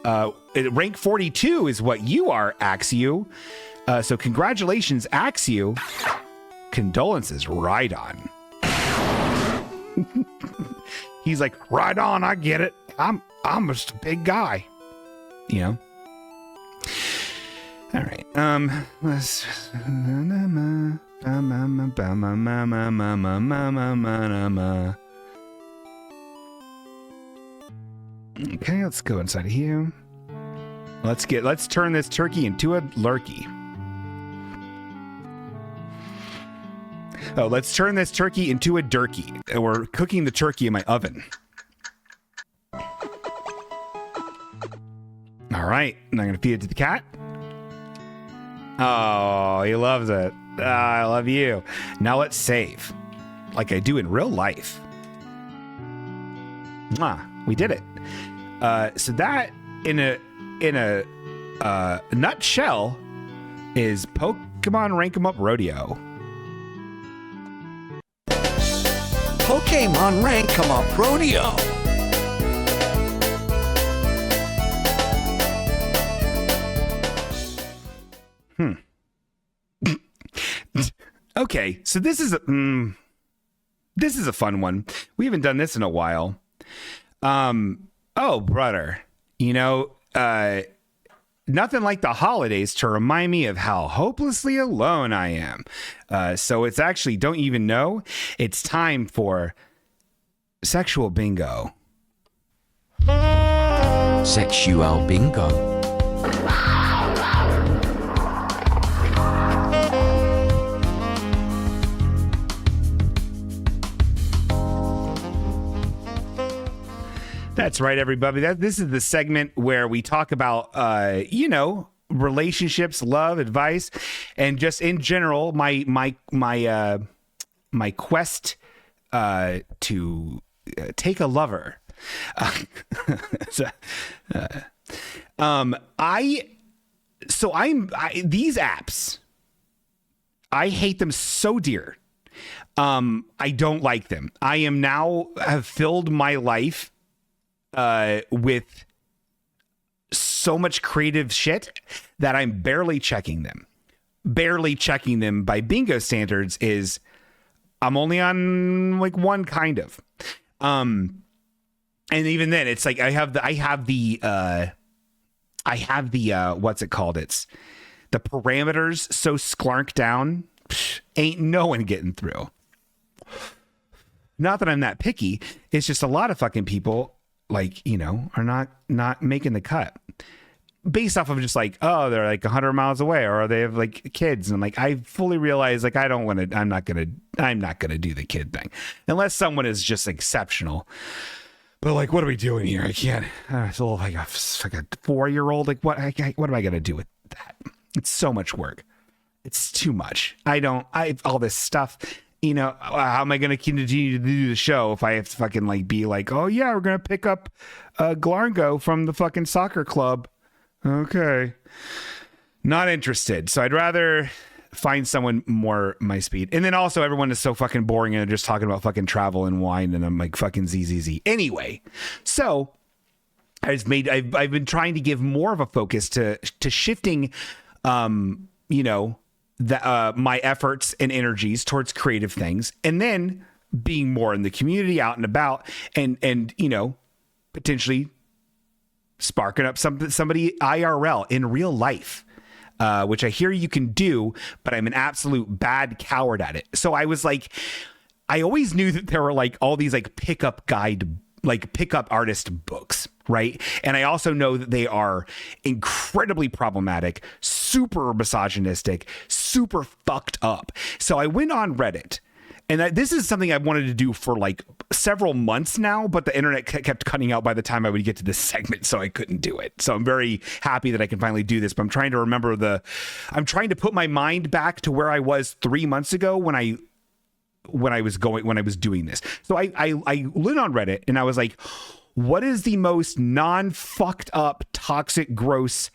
rank 42 is what you are, Axew. So congratulations, Axew. Condolences, Rhydon. He's like, Rhydon, I get it. I'm just a big guy. You know? All right. Let's. Okay, let's go inside of here. Let's turn this turkey into a lurkey. Oh, let's turn this turkey into a durkey. And we're cooking the turkey in my oven. All right, and I'm gonna feed it to the cat. Oh, he loves it. I love you. Now let's save, like I do in real life. We did it. So that in a nutshell is Pokemon Rank 'em Up Rodeo. Pokemon Rank 'em Up Rodeo. Okay, so this is a fun one. We haven't done this in a while. Oh, brother, nothing like the holidays to remind me of how hopelessly alone I am. So it's actually, don't even know, it's time for sexual bingo. Sexual bingo. That's right, everybody. This is the segment where we talk about, relationships, love, advice, and just in general, my quest to take a lover. These apps, I hate them so dear. I don't like them. I have filled my life with so much creative shit that I'm barely checking them. Barely checking them by bingo standards is I'm only on like one kind of. And even then it's like I have the what's it called? It's the parameters so sklarked down, ain't no one getting through. Not that I'm that picky. It's just a lot of fucking people are not making the cut based off of just like, oh, they're like 100 miles away or they have like kids. And I'm like, I fully realize like, I'm not going to do the kid thing unless someone is just exceptional. But like, what are we doing here? I can't, it's a little like a 4-year-old. Like what am I going to do with that? It's so much work. It's too much. All this stuff. How am I going to continue to do the show if I have to fucking like be like, oh yeah, we're going to pick up Glargo from the fucking soccer club. Okay. Not interested. So I'd rather find someone more my speed. And then also everyone is so fucking boring and they're just talking about fucking travel and wine and I'm like fucking ZZZ. Anyway, so I've been trying to give more of a focus to shifting, my efforts and energies towards creative things, and then being more in the community, out and about, and potentially sparking up somebody IRL in real life, which I hear you can do, but I'm an absolute bad coward at it. So I was like, I always knew that there were like all these like pickup artist books, right? And I also know that they are incredibly problematic, super misogynistic, super fucked up. So I went on Reddit, and this is something I've wanted to do for like several months now, but the internet kept cutting out by the time I would get to this segment, so I couldn't do it. So I'm very happy that I can finally do this, but I'm trying to remember I'm trying to put my mind back to where I was 3 months ago when I was doing this. So I went on Reddit and I was like, what is the most non-fucked up, toxic, gross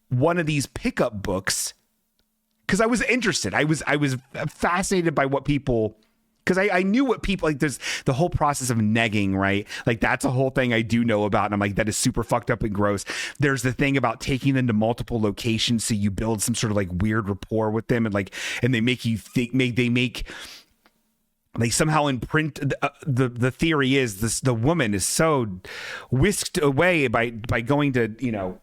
one of these pickup books? Because I was interested. I was fascinated by what people, because I knew what people, like there's the whole process of negging, right? Like that's a whole thing I do know about. And I'm like, that is super fucked up and gross. There's the thing about taking them to multiple locations. So you build some sort of like weird rapport with them, and they make you think, they somehow imprint the theory is the woman is so whisked away by going to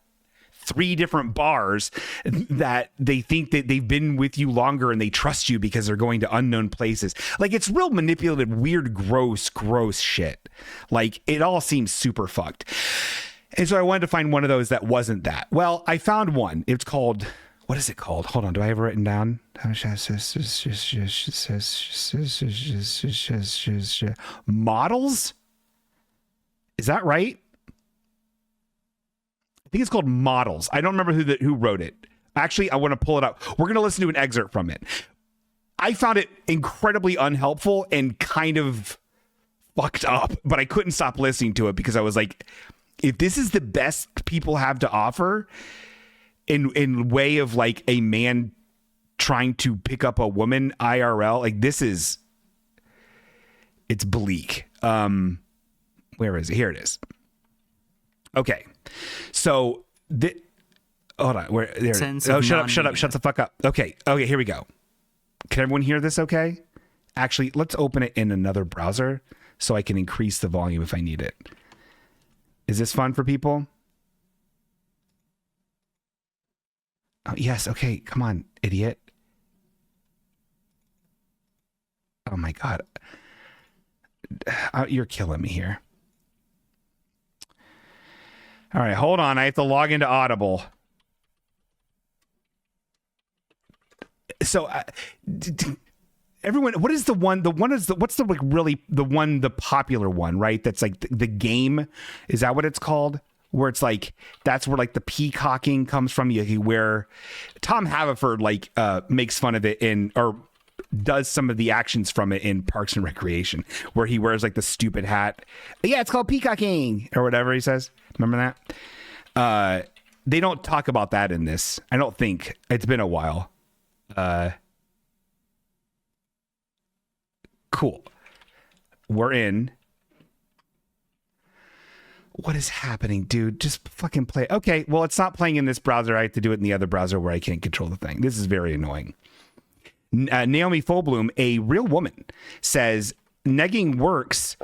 3 different bars that they think that they've been with you longer and they trust you because they're going to unknown places. Like it's real manipulative, weird, gross shit. Like it all seems super fucked. And so I wanted to find one of those that wasn't that. Well, I found one. It's called, what is it called? Hold on. Do I have it written down? Models? Is that right? I think it's called Models. I don't remember who wrote it. Actually, I want to pull it up. We're going to listen to an excerpt from it. I found it incredibly unhelpful and kind of fucked up, but I couldn't stop listening to it because I was like, if this is the best people have to offer in way of like a man trying to pick up a woman IRL, like it's bleak. Where is it? Here it is. Okay. So hold on. Where there? Shut up. Shut the fuck up. Okay. Here we go. Can everyone hear this? Okay. Actually, let's open it in another browser so I can increase the volume if I need it. Is this fun for people? Oh, yes. Okay. Come on, idiot. Oh my God. You're killing me here. All right. Hold on. I have to log into Audible. So, everyone, what is the one? What's the like really the popular one, right? That's like the game. Is that what it's called? Where it's like that's where like the peacocking comes from. Where Tom Haverford like makes fun of it or does some of the actions from it in Parks and Recreation, where he wears like the stupid hat. Yeah, it's called peacocking or whatever he says. Remember that? They don't talk about that in this. I don't think. It's been a while. Cool. We're in. What is happening, dude? Just fucking play. Okay, well, it's not playing in this browser. I have to do it in the other browser where I can't control the thing. This is very annoying. Naomi Folbloom, a real woman, says negging works,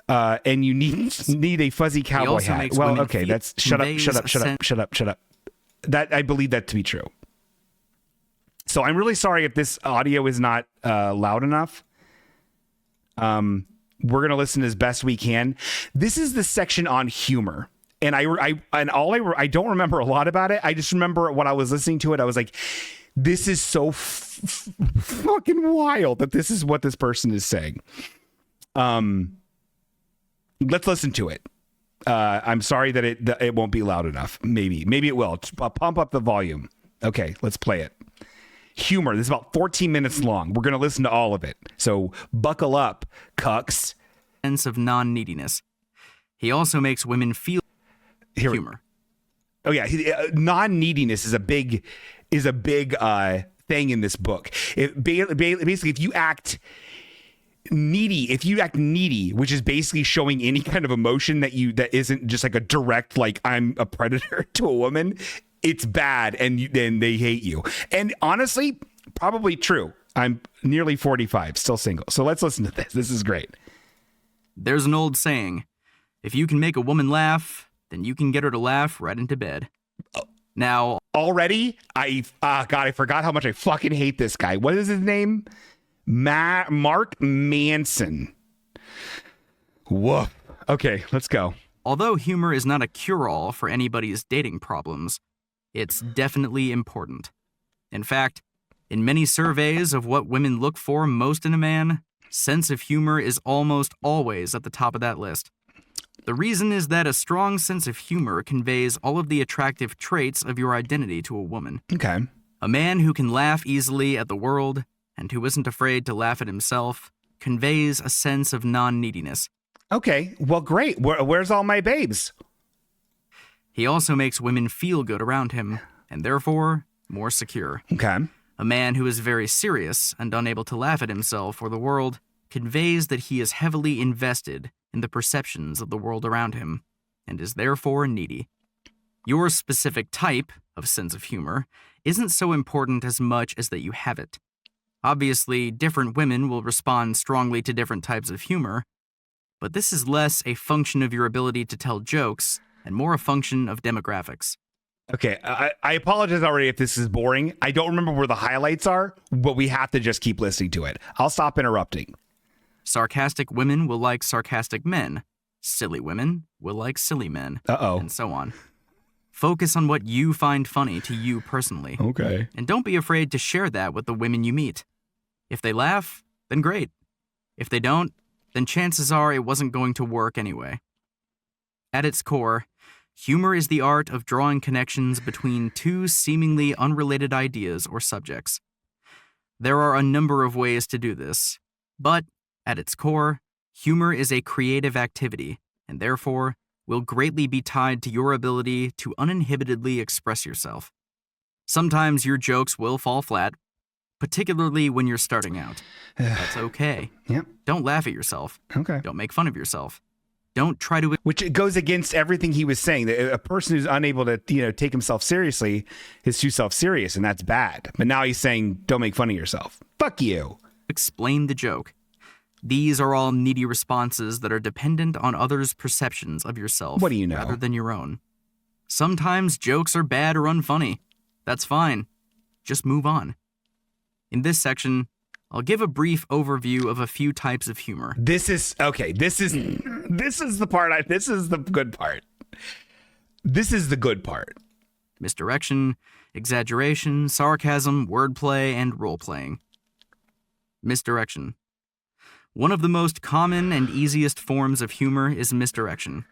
and you need a fuzzy cowboy hat. Well, okay, that's shut up. That I believe that to be true. So I'm really sorry if this audio is not loud enough. We're going to listen as best we can. This is the section on humor. And I don't remember a lot about it. I just remember when I was listening to it, I was like, this is so fucking wild that this is what this person is saying. Let's listen to it. I'm sorry that it won't be loud enough. Maybe it will. Pump up the volume. Okay, let's play it. Humor. This is about 14 minutes long. We're going to listen to all of it. So buckle up, cucks. Sense of non-neediness. He also makes women feel humor. Oh yeah, non-neediness is a big thing in this book. Basically, if you act needy, which is basically showing any kind of emotion that isn't just like a direct like I'm a predator to a woman, it's bad, and then they hate you. And honestly, probably true. I'm nearly 45, still single. So let's listen to this. This is great. There's an old saying, if you can make a woman laugh, then you can get her to laugh right into bed. Now, already, God, I forgot how much I fucking hate this guy. What is his name? Mark Manson. Woof. Okay, let's go. Although humor is not a cure-all for anybody's dating problems, it's definitely important. In fact, in many surveys of what women look for most in a man, sense of humor is almost always at the top of that list. The reason is that a strong sense of humor conveys all of the attractive traits of your identity to a woman. Okay. A man who can laugh easily at the world and who isn't afraid to laugh at himself conveys a sense of non-neediness. Okay, well, great. Where's all my babes? He also makes women feel good around him, and therefore, more secure. Okay. A man who is very serious and unable to laugh at himself or the world conveys that he is heavily invested in the perceptions of the world around him, and is therefore needy. Your specific type of sense of humor isn't so important as much as that you have it. Obviously, different women will respond strongly to different types of humor, but this is less a function of your ability to tell jokes and more a function of demographics. Okay, I apologize already if this is boring. I don't remember where the highlights are, but we have to just keep listening to it. I'll stop interrupting. Sarcastic women will like sarcastic men. Silly women will like silly men. Uh-oh. And so on. Focus on what you find funny to you personally. Okay. And don't be afraid to share that with the women you meet. If they laugh, then great. If they don't, then chances are it wasn't going to work anyway. At its core, humor is the art of drawing connections between two seemingly unrelated ideas or subjects. There are a number of ways to do this, but at its core, Humor is a creative activity, and therefore will greatly be tied to your ability to uninhibitedly express yourself. Sometimes your jokes will fall flat, particularly when you're starting out. That's okay. Yep. Don't laugh at yourself. Okay. Don't make fun of yourself. Don't try to... Which goes against everything he was saying. That a person who's unable to, take himself seriously is too self-serious, and that's bad. But now he's saying, don't make fun of yourself. Fuck you. Explain the joke. These are all needy responses that are dependent on others' perceptions of yourself. What do you know? Rather than your own. Sometimes jokes are bad or unfunny. That's fine. Just move on. In this section, I'll give a brief overview of a few types of humor. This is okay. This is the part. This is the good part. This is the good part. Misdirection, exaggeration, sarcasm, wordplay, and role-playing. Misdirection. One of the most common and easiest forms of humor is misdirection.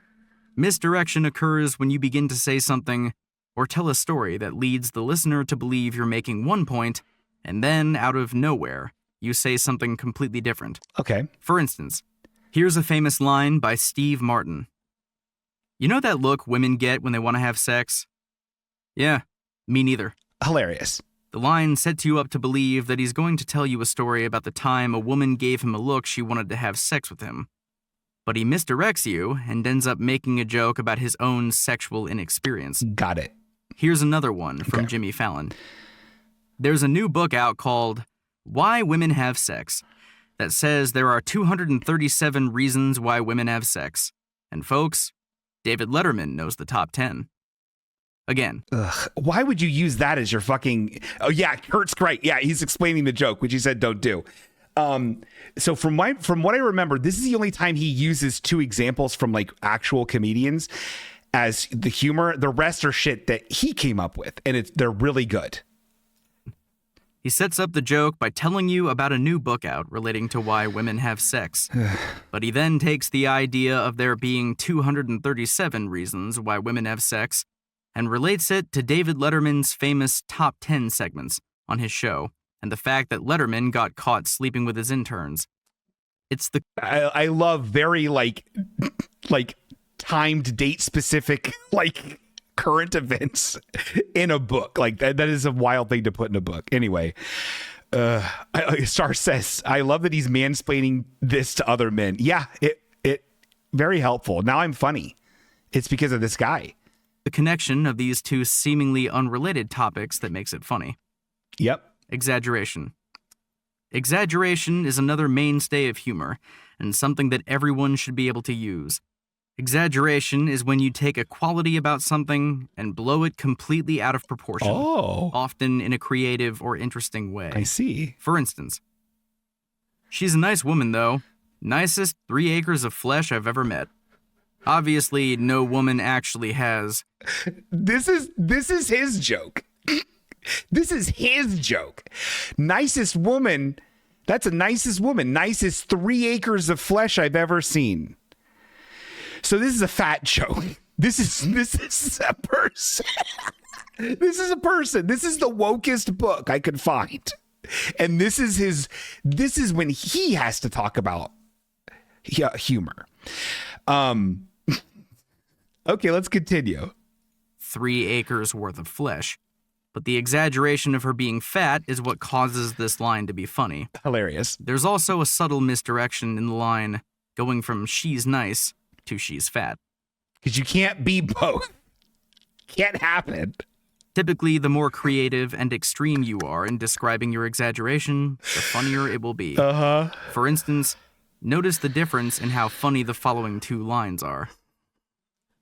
Misdirection occurs when you begin to say something or tell a story that leads the listener to believe you're making one point, and then, out of nowhere, you say something completely different. Okay. For instance, here's a famous line by Steve Martin. You know that look women get when they want to have sex? Yeah, me neither. Hilarious. The line sets you up to believe that he's going to tell you a story about the time a woman gave him a look she wanted to have sex with him. But he misdirects you and ends up making a joke about his own sexual inexperience. Got it. Here's another one from Jimmy Fallon. There's a new book out called Why Women Have Sex that says there are 237 reasons why women have sex. And folks, David Letterman knows the top 10. Again. Ugh, why would you use that as your fucking... Oh, yeah, Kurt's great. Yeah, he's explaining the joke, which he said don't do. So from what I remember, this is the only time he uses two examples from like actual comedians as the humor. The rest are shit that he came up with, and they're really good. He sets up the joke by telling you about a new book out relating to why women have sex. But he then takes the idea of there being 237 reasons why women have sex and relates it to David Letterman's famous top 10 segments on his show and the fact that Letterman got caught sleeping with his interns. It's the... I love very like timed date specific like current events in a book. Like that is a wild thing to put in a book. Anyway, Star says, I love that he's mansplaining this to other men. Yeah, it very helpful. Now I'm funny. It's because of this guy. The connection of these two seemingly unrelated topics that makes it funny. Yep. Exaggeration. Exaggeration is another mainstay of humor and something that everyone should be able to use. Exaggeration is when you take a quality about something and blow it completely out of proportion, often in a creative or interesting way. I see. For instance, she's a nice woman, though. Nicest 3 acres of flesh I've ever met. Obviously, no woman actually has. This is his joke. This is his joke. Nicest woman. That's a nicest woman. Nicest 3 acres of flesh I've ever seen. So this is a fat joke. This is a person. This is a person. This is the wokest book I could find. And this is when he has to talk about humor. Okay, let's continue. 3 acres worth of flesh. But the exaggeration of her being fat is what causes this line to be funny. Hilarious. There's also a subtle misdirection in the line, going from she's nice to she's fat. Because you can't be both. Can't happen. Typically, the more creative and extreme you are in describing your exaggeration, the funnier it will be. For instance, notice the difference in how funny the following 2 lines are.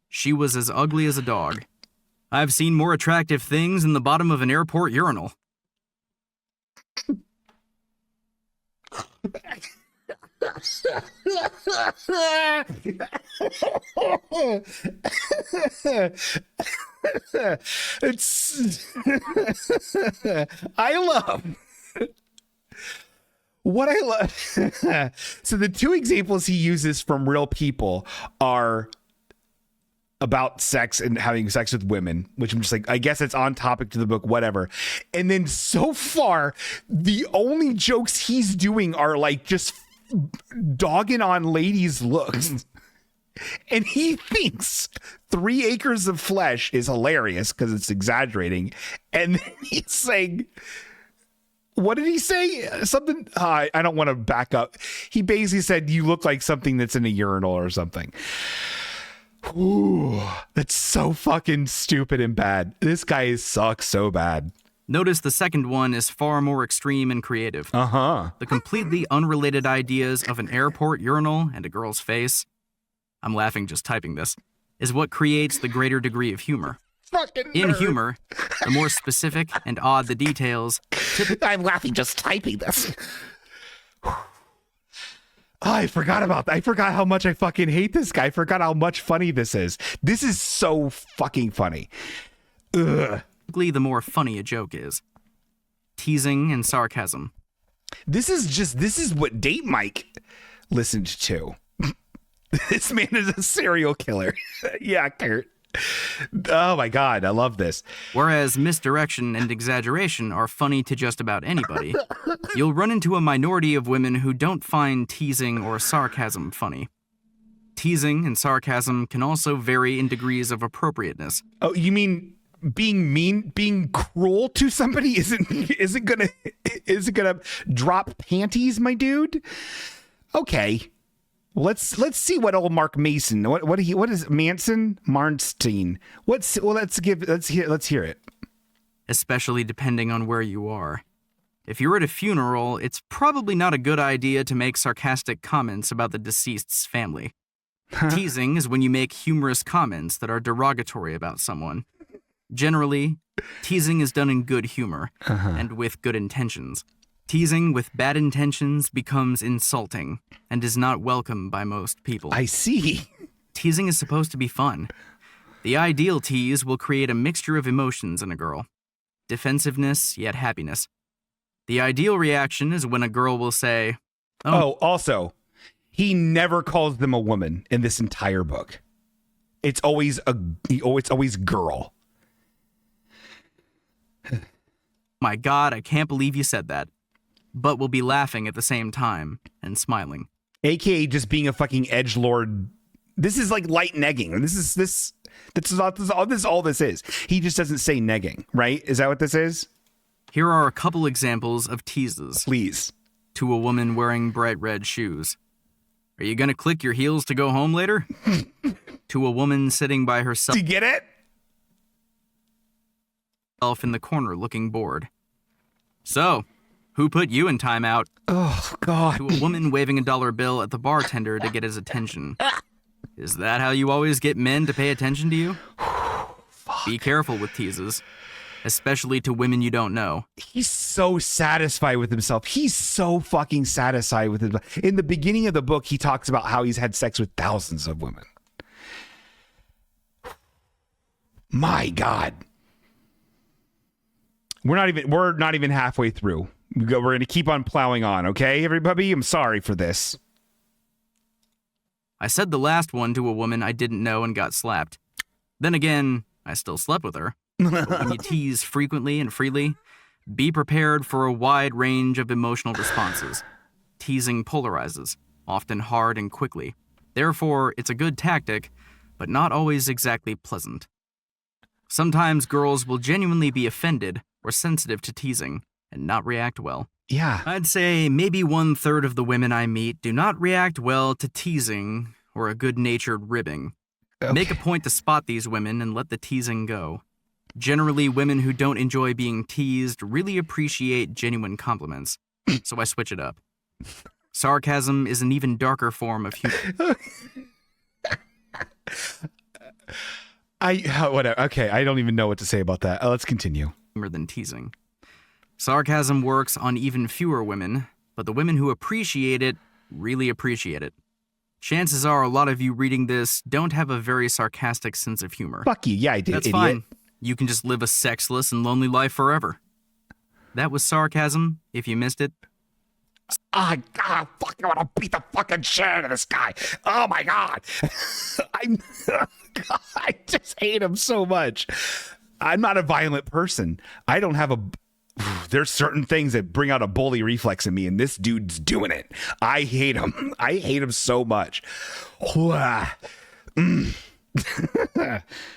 She was as ugly as a dog. I've seen more attractive things in the bottom of an airport urinal. It's I love what I love. So the 2 examples he uses from real people are about sex and having sex with women, which I'm just like, I guess it's on topic to the book, whatever. And then so far, the only jokes he's doing are like just dogging on ladies' looks. And he thinks 3 acres of flesh is hilarious because it's exaggerating. And then he's saying, what did he say? Something, I don't want to back up. He basically said, you look like something that's in a urinal or something. Ooh, that's so fucking stupid and bad. This guy sucks so bad. Notice the second one is far more extreme and creative. Uh-huh. The completely unrelated ideas of an airport urinal and a girl's face, I'm laughing just typing this, is what creates the greater degree of humor. Fucking In nerd. humor, the more specific and odd the details, I'm laughing just typing this. I forgot about that. I forgot how much I fucking hate this guy. I forgot how much funny this is. This is so fucking funny. Ugh. typically the more funny a joke is. Teasing and sarcasm. This is what Date Mike listened to. This man is a serial killer. Yeah, Kurt. Oh my God, I love this. Whereas misdirection and exaggeration are funny to just about anybody, you'll run into a minority of women who don't find teasing or sarcasm funny. Teasing and sarcasm can also vary in degrees of appropriateness. Oh, you mean being mean, being cruel to somebody isn't gonna drop panties, my dude? Okay. Let's see what old Mark Mason. What is Manson? Marnstein. Let's hear it. Especially depending on where you are. If you're at a funeral, it's probably not a good idea to make sarcastic comments about the deceased's family. Teasing is when you make humorous comments that are derogatory about someone. Generally, teasing is done in good humor and with good intentions. Teasing with bad intentions becomes insulting and is not welcome by most people. I see. Teasing is supposed to be fun. The ideal tease will create a mixture of emotions in a girl. Defensiveness, yet happiness. The ideal reaction is when a girl will say, Oh, also, he never calls them a woman in this entire book. It's always girl. my God, I can't believe you said that. But will be laughing at the same time and smiling. AKA just being a fucking edgelord. This is like light negging. This is all this is. He just doesn't say negging, right? Is that what this is? Here are a couple examples of teases. Please. To a woman wearing bright red shoes. Are you gonna click your heels to go home later? To a woman sitting by herself. Do you get it? In the corner looking bored. So, who put you in timeout? Oh, God. To a woman waving a dollar bill at the bartender to get his attention. Is that how you always get men to pay attention to you? Be careful with teases, especially to women you don't know. He's so satisfied with himself. He's so fucking satisfied with himself. In the beginning of the book, he talks about how he's had sex with thousands of women. My God. We're not even halfway through. We're going to keep on plowing on, okay, everybody? I'm sorry for this. I said the last one to a woman I didn't know and got slapped. Then again, I still slept with her. But when you tease frequently and freely, be prepared for a wide range of emotional responses. Teasing polarizes, often hard and quickly. Therefore, it's a good tactic, but not always exactly pleasant. Sometimes girls will genuinely be offended or sensitive to teasing and not react well. Yeah. I'd say maybe 1/3 of the women I meet do not react well to teasing or a good-natured ribbing. Okay. Make a point to spot these women and let the teasing go. Generally, women who don't enjoy being teased really appreciate genuine compliments, so I switch it up. Sarcasm is an even darker form of humor. Whatever. Okay, I don't even know what to say about that. Let's continue. Than teasing. Sarcasm works on even fewer women, but the women who appreciate it really appreciate it. Chances are a lot of you reading this don't have a very sarcastic sense of humor. Fuck you. Yeah, I did. That's idiot. fine. You can just live a sexless and lonely life forever. That was sarcasm, if you missed it. Fuck, I want to beat the fucking shit out of this guy. Oh my God. I just hate him so much. I'm not a violent person. I don't have a there's certain things that bring out a bully reflex in me, and this dude's doing it. I hate him. I hate him so much.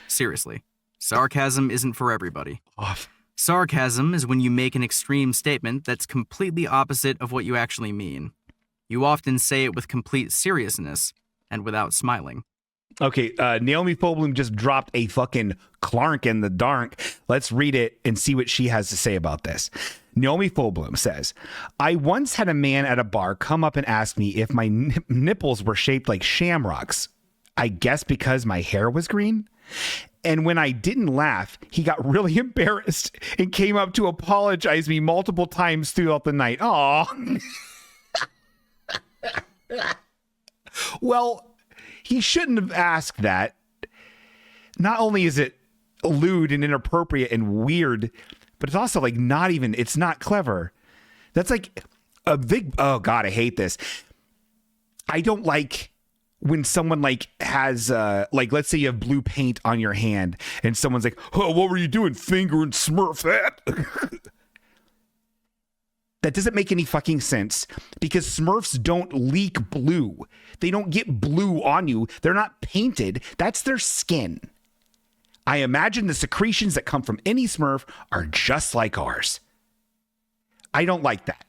Seriously, sarcasm isn't for everybody. Sarcasm is when you make an extreme statement that's completely opposite of what you actually mean. You often say it with complete seriousness and without smiling. Okay, Naomi Foblum just dropped a fucking clark in the dark. Let's read it and see what she has to say about this. Naomi Foblum says, I once had a man at a bar come up and ask me if my nipples were shaped like shamrocks. I guess because my hair was green. And when I didn't laugh, he got really embarrassed and came up to apologize me multiple times throughout the night. Aw. Well, he shouldn't have asked that. Not only is it lewd and inappropriate and weird, but it's also like it's not clever. That's like a big, oh God, I hate this. I don't like when someone like has, let's say you have blue paint on your hand and someone's like, oh, what were you doing? Finger and Smurf that? That doesn't make any fucking sense because Smurfs don't leak blue. They don't get blue on you. They're not painted. That's their skin. I imagine the secretions that come from any Smurf are just like ours. I don't like that.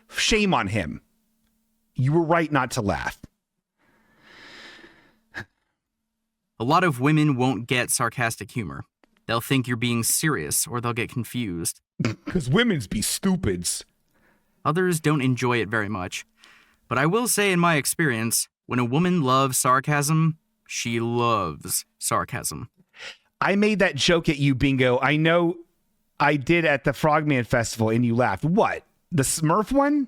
Shame on him. You were right not to laugh. A lot of women won't get sarcastic humor. They'll think you're being serious or they'll get confused. Because women's be stupids. Others don't enjoy it very much. But I will say in my experience, when a woman loves sarcasm, she loves sarcasm. I made that joke at you, Bingo. I know I did at the Frogman Festival and you laughed. What? The Smurf one?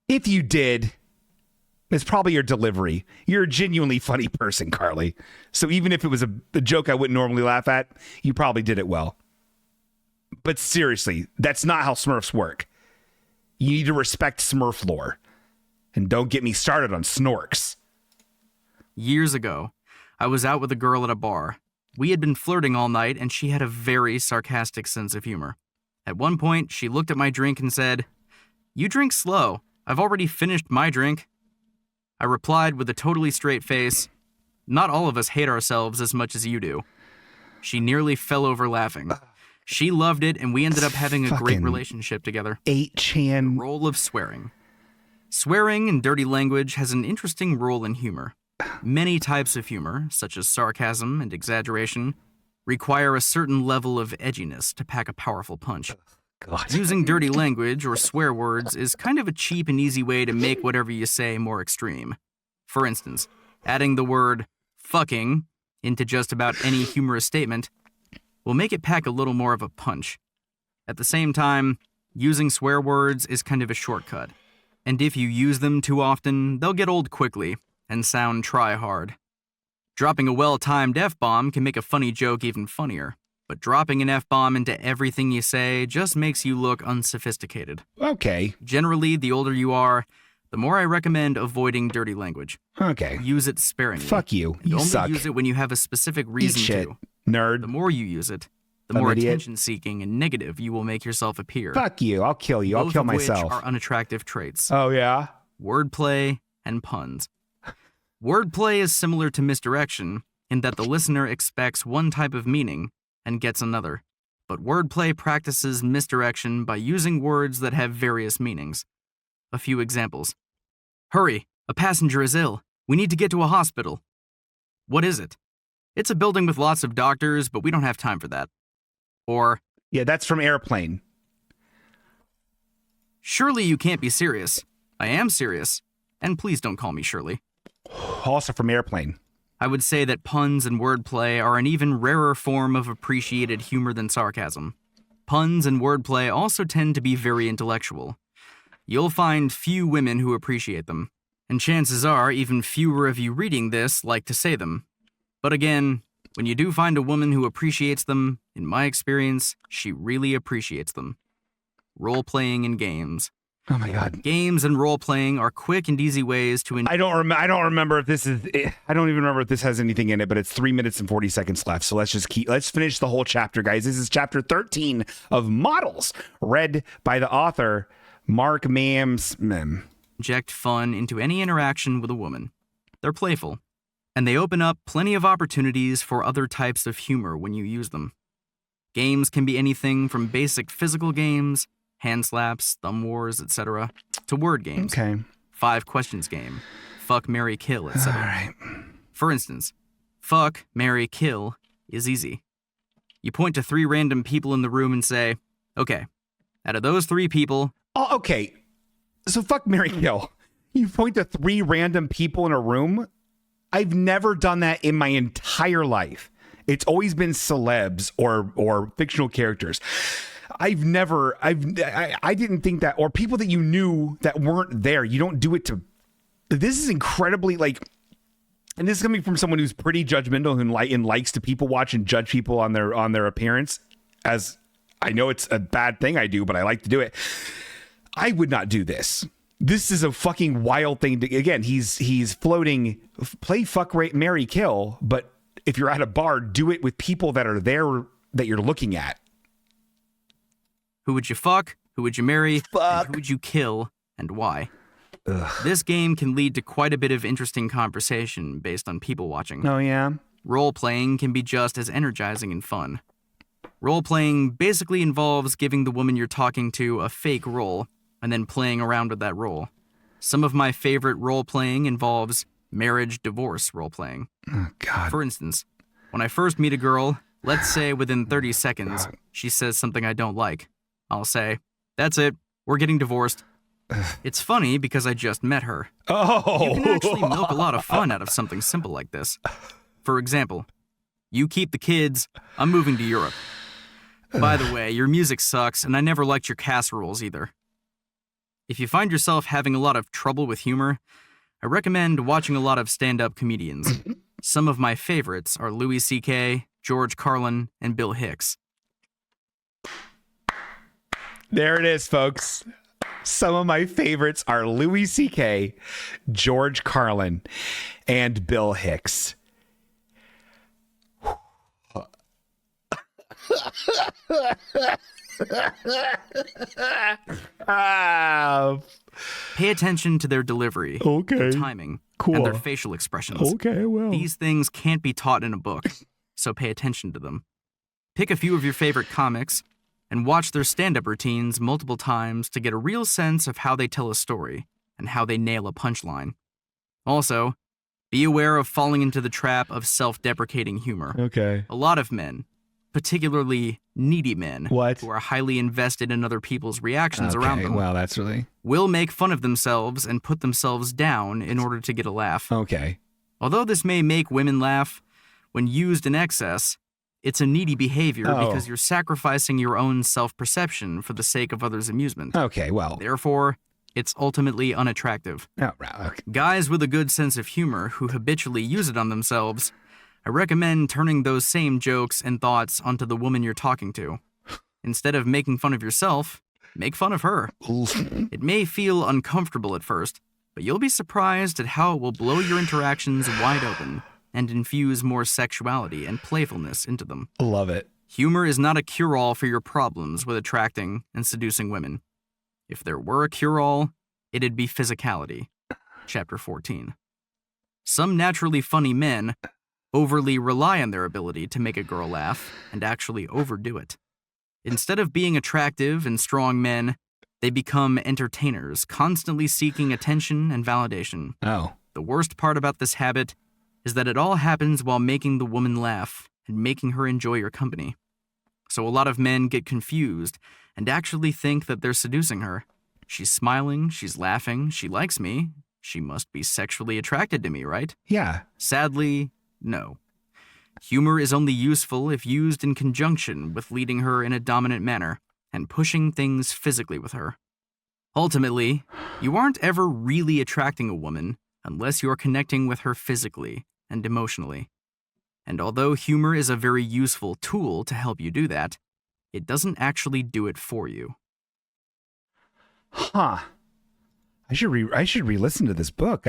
If you did, it's probably your delivery. You're a genuinely funny person, Carly. So even if it was a joke I wouldn't normally laugh at, you probably did it well. But seriously, that's not how Smurfs work. You need to respect Smurf lore. And don't get me started on snorks. Years ago, I was out with a girl at a bar. We had been flirting all night, and she had a very sarcastic sense of humor. At one point, she looked at my drink and said, "You drink slow. I've already finished my drink." I replied with a totally straight face, "Not all of us hate ourselves as much as you do." She nearly fell over laughing. She loved it, and we ended up having a great relationship together. 8chan. The role of swearing. Swearing and dirty language has an interesting role in humor. Many types of humor, such as sarcasm and exaggeration, require a certain level of edginess to pack a powerful punch. God. Using dirty language or swear words is kind of a cheap and easy way to make whatever you say more extreme. For instance, adding the word fucking into just about any humorous statement will make it pack a little more of a punch. At the same time, using swear words is kind of a shortcut. And if you use them too often, they'll get old quickly and sound try-hard. Dropping a well-timed F-bomb can make a funny joke even funnier, but dropping an F-bomb into everything you say just makes you look unsophisticated. Okay. Generally, the older you are, the more I recommend avoiding dirty language. Okay. Use it sparingly. Fuck you. You only suck. Use it when you have a specific reason Eat shit, to. nerd. The more you use it, the I'm more idiot. attention-seeking and negative you will make yourself appear. Fuck you. I'll kill you. I'll Both kill of myself. which are unattractive traits. Oh, yeah? Wordplay and puns. Wordplay is similar to misdirection in that the listener expects one type of meaning and gets another. But wordplay practices misdirection by using words that have various meanings. A few examples. Hurry, a passenger is ill. We need to get to a hospital. What is it? It's a building with lots of doctors, but we don't have time for that. Or, Yeah, that's from Airplane. surely you can't be serious. I am serious. And please don't call me Shirley. Also from Airplane. I would say that puns and wordplay are an even rarer form of appreciated humor than sarcasm. Puns and wordplay also tend to be very intellectual. You'll find few women who appreciate them, and chances are even fewer of you reading this like to say them. But again, when you do find a woman who appreciates them, in my experience, she really appreciates them. Role-playing in games. Oh my God. Games and role-playing are quick and easy ways to... I don't remember if this is... I don't even remember if this has anything in it, but it's 3 minutes and 40 seconds left. So let's finish the whole chapter, guys. This is chapter 13 of Models, read by the author, Mark Mams. Inject fun into any interaction with a woman. They're playful, and they open up plenty of opportunities for other types of humor when you use them. Games can be anything from basic physical games, hand slaps, thumb wars, etc., to word games. Okay. 5 questions game, fuck, marry, kill, etc. All right. For instance, fuck, marry, kill is easy. You point to 3 random people in the room and say, okay, out of those 3 people... Oh, okay. So fuck, marry, kill. You point to 3 random people in a room? I've never done that in my entire life. It's always been celebs or fictional characters. I didn't think that, or people that you knew that weren't there. You don't do it to, this is incredibly and this is coming from someone who's pretty judgmental and likes to people watch and judge people on their appearance, as I know it's a bad thing I do, but I like to do it. I would not do this. This is a fucking wild thing to, again, he's floating, play fuck, marry, kill, but if you're at a bar, do it with people that are there that you're looking at. Who would you fuck? Who would you marry? Fuck. And who would you kill, and why? Ugh. This game can lead to quite a bit of interesting conversation based on people watching. Oh, yeah? Role-playing can be just as energizing and fun. Role-playing basically involves giving the woman you're talking to a fake role, and then playing around with that role. Some of my favorite role-playing involves marriage-divorce role-playing. Oh, God. For instance, when I first meet a girl, let's say within 30 seconds, she says something I don't like. I'll say, that's it, we're getting divorced. It's funny because I just met her. Oh! You can actually milk a lot of fun out of something simple like this. For example, you keep the kids, I'm moving to Europe. By the way, your music sucks, and I never liked your casseroles either. If you find yourself having a lot of trouble with humor, I recommend watching a lot of stand-up comedians. Some of my favorites are Louis C.K., George Carlin, and Bill Hicks. There it is, folks. Some of my favorites are Louis C.K., George Carlin, and Bill Hicks. Pay attention to their delivery, Okay. their timing, Cool. and their facial expressions. Okay, well. These things can't be taught in a book, so pay attention to them. Pick a few of your favorite comics and watch their stand-up routines multiple times to get a real sense of how they tell a story and how they nail a punchline. Also, be aware of falling into the trap of self-deprecating humor. Okay. A lot of men, particularly needy men, What? who are highly invested in other people's reactions around them, Well, that's really... will make fun of themselves and put themselves down in order to get a laugh. Okay. Although this may make women laugh, when used in excess, it's a needy behavior because you're sacrificing your own self-perception for the sake of others' amusement. Okay, well... Therefore, it's ultimately unattractive. Oh, right, okay. Guys with a good sense of humor who habitually use it on themselves, I recommend turning those same jokes and thoughts onto the woman you're talking to. Instead of making fun of yourself, make fun of her. It may feel uncomfortable at first, but you'll be surprised at how it will blow your interactions wide open and infuse more sexuality and playfulness into them. Love it. Humor is not a cure-all for your problems with attracting and seducing women. If there were a cure-all, it'd be physicality. Chapter 14. Some naturally funny men overly rely on their ability to make a girl laugh and actually overdo it. Instead of being attractive and strong men, they become entertainers, constantly seeking attention and validation. Oh. The worst part about this habit is that it all happens while making the woman laugh and making her enjoy your company. So a lot of men get confused and actually think that they're seducing her. She's smiling, she's laughing, she likes me. She must be sexually attracted to me, right? Yeah. Sadly, no. Humor is only useful if used in conjunction with leading her in a dominant manner and pushing things physically with her. Ultimately, you aren't ever really attracting a woman unless you're connecting with her physically and emotionally. And although humor is a very useful tool to help you do that, it doesn't actually do it for you. Huh. I should re-listen to this book.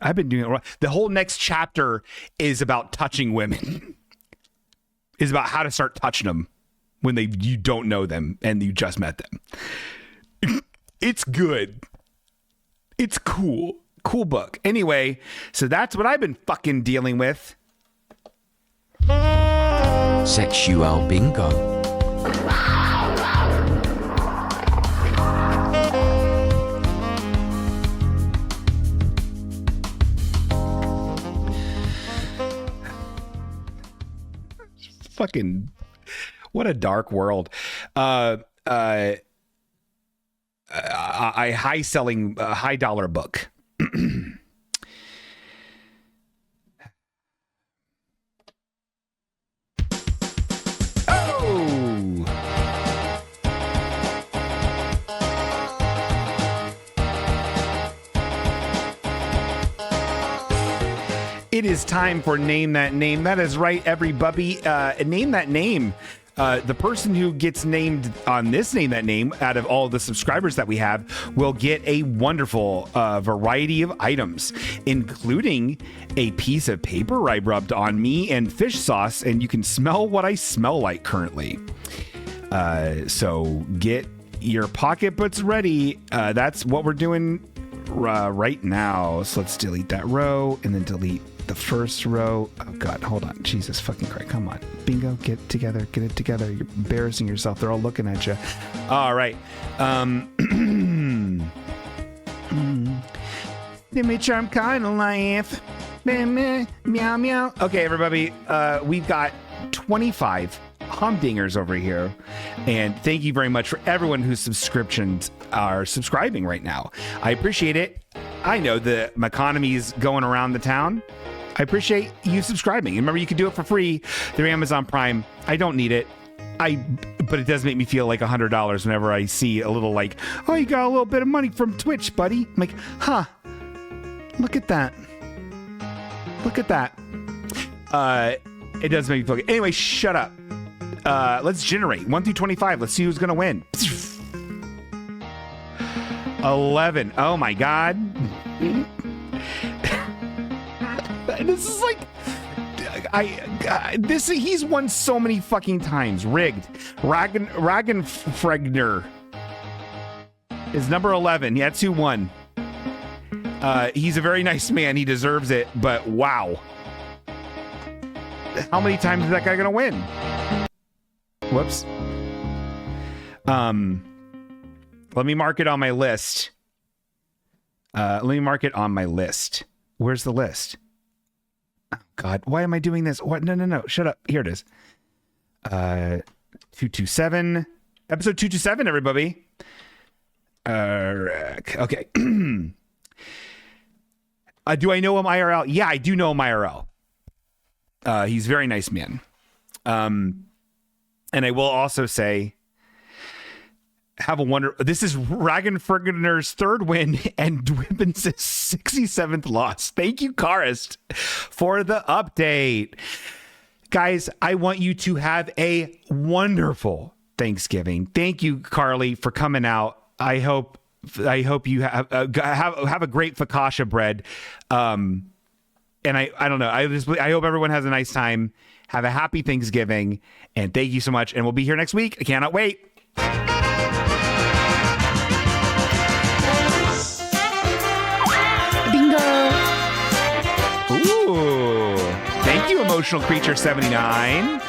I've been doing it wrong. The whole next chapter is about touching women. Is about how to start touching them when you don't know them and you just met them. It's good. It's cool. Cool book. Anyway, so that's what I've been fucking dealing with. Sexual bingo. Fucking what a dark world. A high dollar book. Oh, it is time for Name That Name. That is right, everybody. Name that name. The person who gets named on this Name That Name out of all the subscribers that we have will get a wonderful variety of items, including a piece of paper I rubbed on me and fish sauce, and you can smell what I smell like currently. So get your pocketbooks ready. That's what we're doing right now. So let's delete that row and then delete the first row. Oh God, hold on. Jesus fucking Christ. Come on. Bingo, get it together. You're embarrassing yourself. They're all looking at you. All right. Jimmy Charm kind of life. Meow meow. Okay, everybody. We've got 25 humdingers over here. And thank you very much for everyone whose subscriptions are subscribing right now. I appreciate it. I know the economy is going around the town. I appreciate you subscribing. And remember, you can do it for free through Amazon Prime. I don't need it. But it does make me feel like $100 whenever I see a little like, oh, you got a little bit of money from Twitch, buddy. I'm like, huh, look at that. Look at that. It does make me feel good. Anyway, shut up. Let's generate 1 through 25. Let's see who's going to win. 11. Oh my God. This is like, he's won so many fucking times. Rigged. Ragenfregner is number 11. Yeah, that's who won. He's a very nice man. He deserves it, but wow. How many times is that guy gonna win? Whoops. Let me mark it on my list. Where's the list? Oh, God, why am I doing this? What? No. Shut up. Here it is. 227. Episode 227, everybody. Okay. Do I know him IRL? Yeah, I do know him IRL. He's a very nice man. And I will also say, this is Ragenfergener's third win and Dwibbins' 67th loss. Thank you, Karist, for the update. Guys, I want you to have a wonderful Thanksgiving. Thank you, Carly, for coming out. I hope you have a great focaccia bread. And I don't know. I hope everyone has a nice time. Have a happy Thanksgiving, and thank you so much. And we'll be here next week. I cannot wait. Bingo. Ooh. Thank you, Emotional Creature 79.